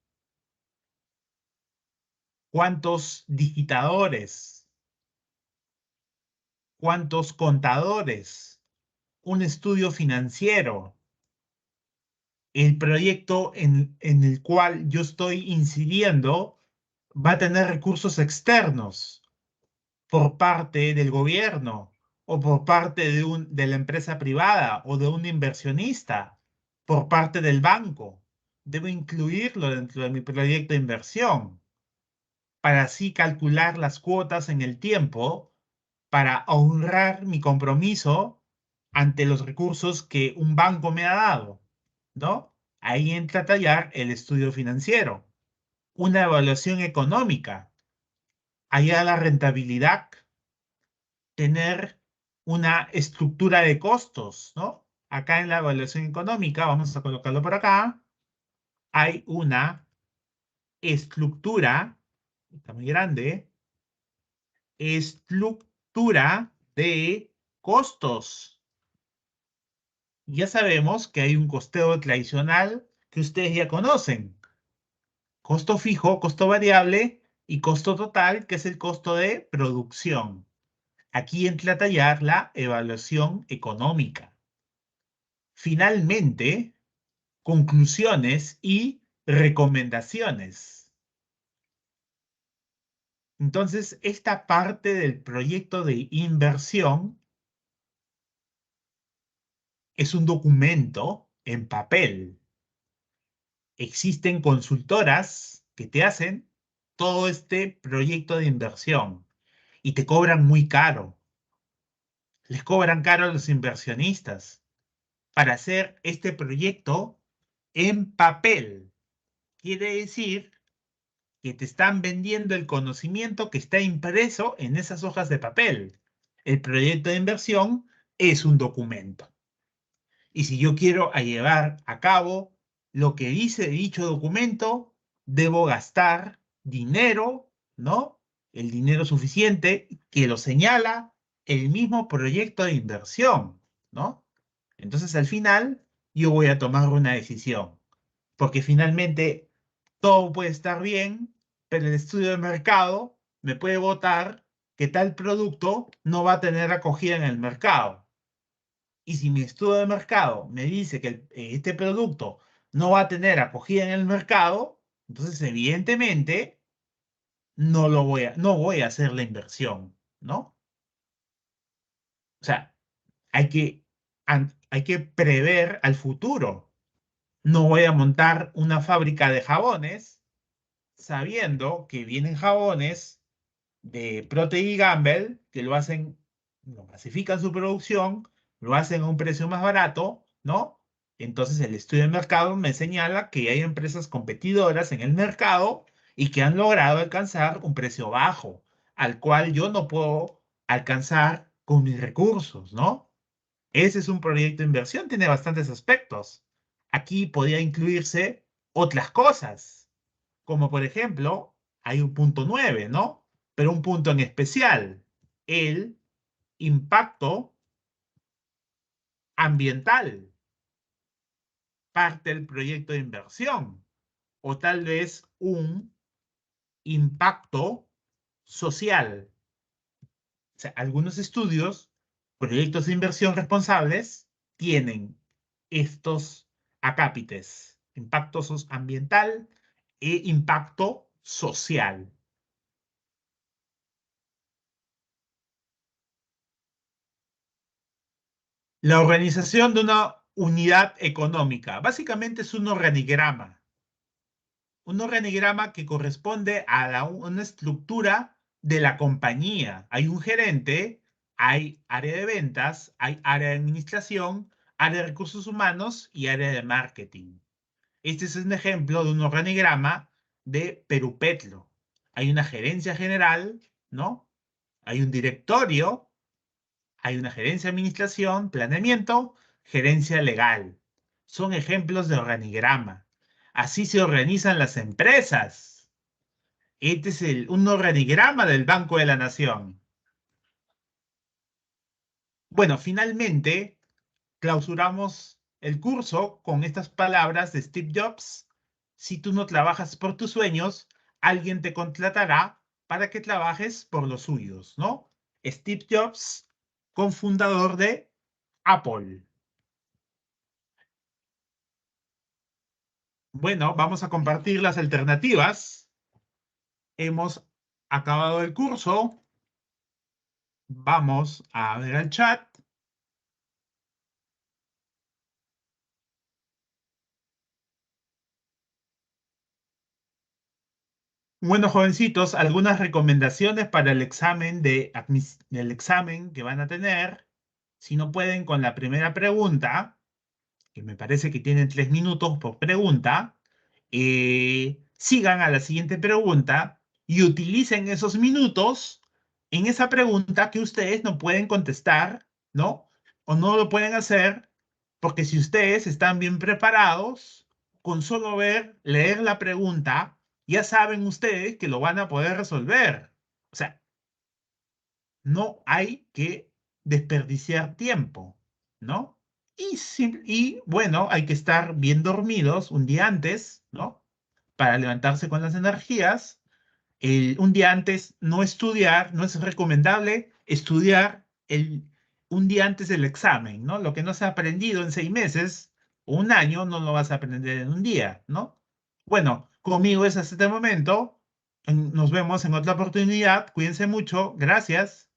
¿Cuántos digitadores? ¿Cuántos contadores? Un estudio financiero. El proyecto en el cual yo estoy incidiendo va a tener recursos externos por parte del gobierno o por parte de la empresa privada o de un inversionista, por parte del banco. Debo incluirlo dentro de mi proyecto de inversión para así calcular las cuotas en el tiempo para honrar mi compromiso ante los recursos que un banco me ha dado, ¿no? Ahí entra a tallar el estudio financiero, una evaluación económica, allá la rentabilidad, tener una estructura de costos, ¿no? Acá en la evaluación económica, vamos a colocarlo por acá, hay una estructura, está muy grande, estructura de costos. Ya sabemos que hay un costeo tradicional que ustedes ya conocen. Costo fijo, costo variable y costo total, que es el costo de producción. Aquí entra a tallar la evaluación económica. Finalmente, conclusiones y recomendaciones. Entonces, esta parte del proyecto de inversión es un documento en papel. Existen consultoras que te hacen todo este proyecto de inversión y te cobran muy caro. Les cobran caro a los inversionistas para hacer este proyecto en papel. Quiere decir que te están vendiendo el conocimiento que está impreso en esas hojas de papel. El proyecto de inversión es un documento. Y si yo quiero llevar a cabo lo que dice dicho documento, debo gastar dinero, ¿no? El dinero suficiente que lo señala el mismo proyecto de inversión, ¿no? Entonces, al final, yo voy a tomar una decisión, porque finalmente todo puede estar bien, pero el estudio de mercado me puede botar que tal producto no va a tener acogida en el mercado. Y si mi estudio de mercado me dice que este producto no va a tener acogida en el mercado, entonces evidentemente no voy a hacer la inversión, ¿no? O sea, hay que, hay que prever al futuro. No voy a montar una fábrica de jabones sabiendo que vienen jabones de Procter y Gamble que lo hacen, lo masifican su producción, lo hacen a un precio más barato, ¿no? Entonces el estudio de mercado me señala que hay empresas competidoras en el mercado y que han logrado alcanzar un precio bajo, al cual yo no puedo alcanzar con mis recursos, ¿no? Ese es un proyecto de inversión, tiene bastantes aspectos. Aquí podría incluirse otras cosas, como por ejemplo, hay un punto 9, ¿no? Pero un punto en especial, el impacto ambiental, parte del proyecto de inversión, o tal vez un impacto social. O sea, algunos estudios, proyectos de inversión responsables, tienen estos acápites, impacto ambiental e impacto social. La organización de una unidad económica. Básicamente es un organigrama que corresponde a una estructura de la compañía. Hay un gerente, hay área de ventas, hay área de administración, área de recursos humanos y área de marketing. Este es un ejemplo de un organigrama de Perupetro. Hay una gerencia general, ¿no? Hay un directorio, hay una gerencia de administración, planeamiento, gerencia legal. Son ejemplos de organigrama. Así se organizan las empresas. Este es un organigrama del Banco de la Nación. Bueno, finalmente clausuramos el curso con estas palabras de Steve Jobs. Si tú no trabajas por tus sueños, alguien te contratará para que trabajes por los suyos, ¿no? Steve Jobs, cofundador de Apple. Bueno, vamos a compartir las alternativas. Hemos acabado el curso. Vamos a ver el chat. Bueno, jovencitos, algunas recomendaciones para el examen del examen que van a tener. Si no pueden con la primera pregunta, que me parece que tienen 3 minutos por pregunta, sigan a la siguiente pregunta y utilicen esos minutos en esa pregunta que ustedes no pueden contestar, ¿no? O no lo pueden hacer, porque si ustedes están bien preparados, con solo leer la pregunta, ya saben ustedes que lo van a poder resolver. O sea, no hay que desperdiciar tiempo, ¿no? Y bueno, hay que estar bien dormidos un día antes, ¿no? Para levantarse con las energías. Un día antes no estudiar, no es recomendable estudiar un día antes del examen, ¿no? Lo que no se ha aprendido en 6 meses o un año, no lo vas a aprender en un día, ¿no? Bueno, conmigo es hasta este momento. Nos vemos en otra oportunidad. Cuídense mucho. Gracias.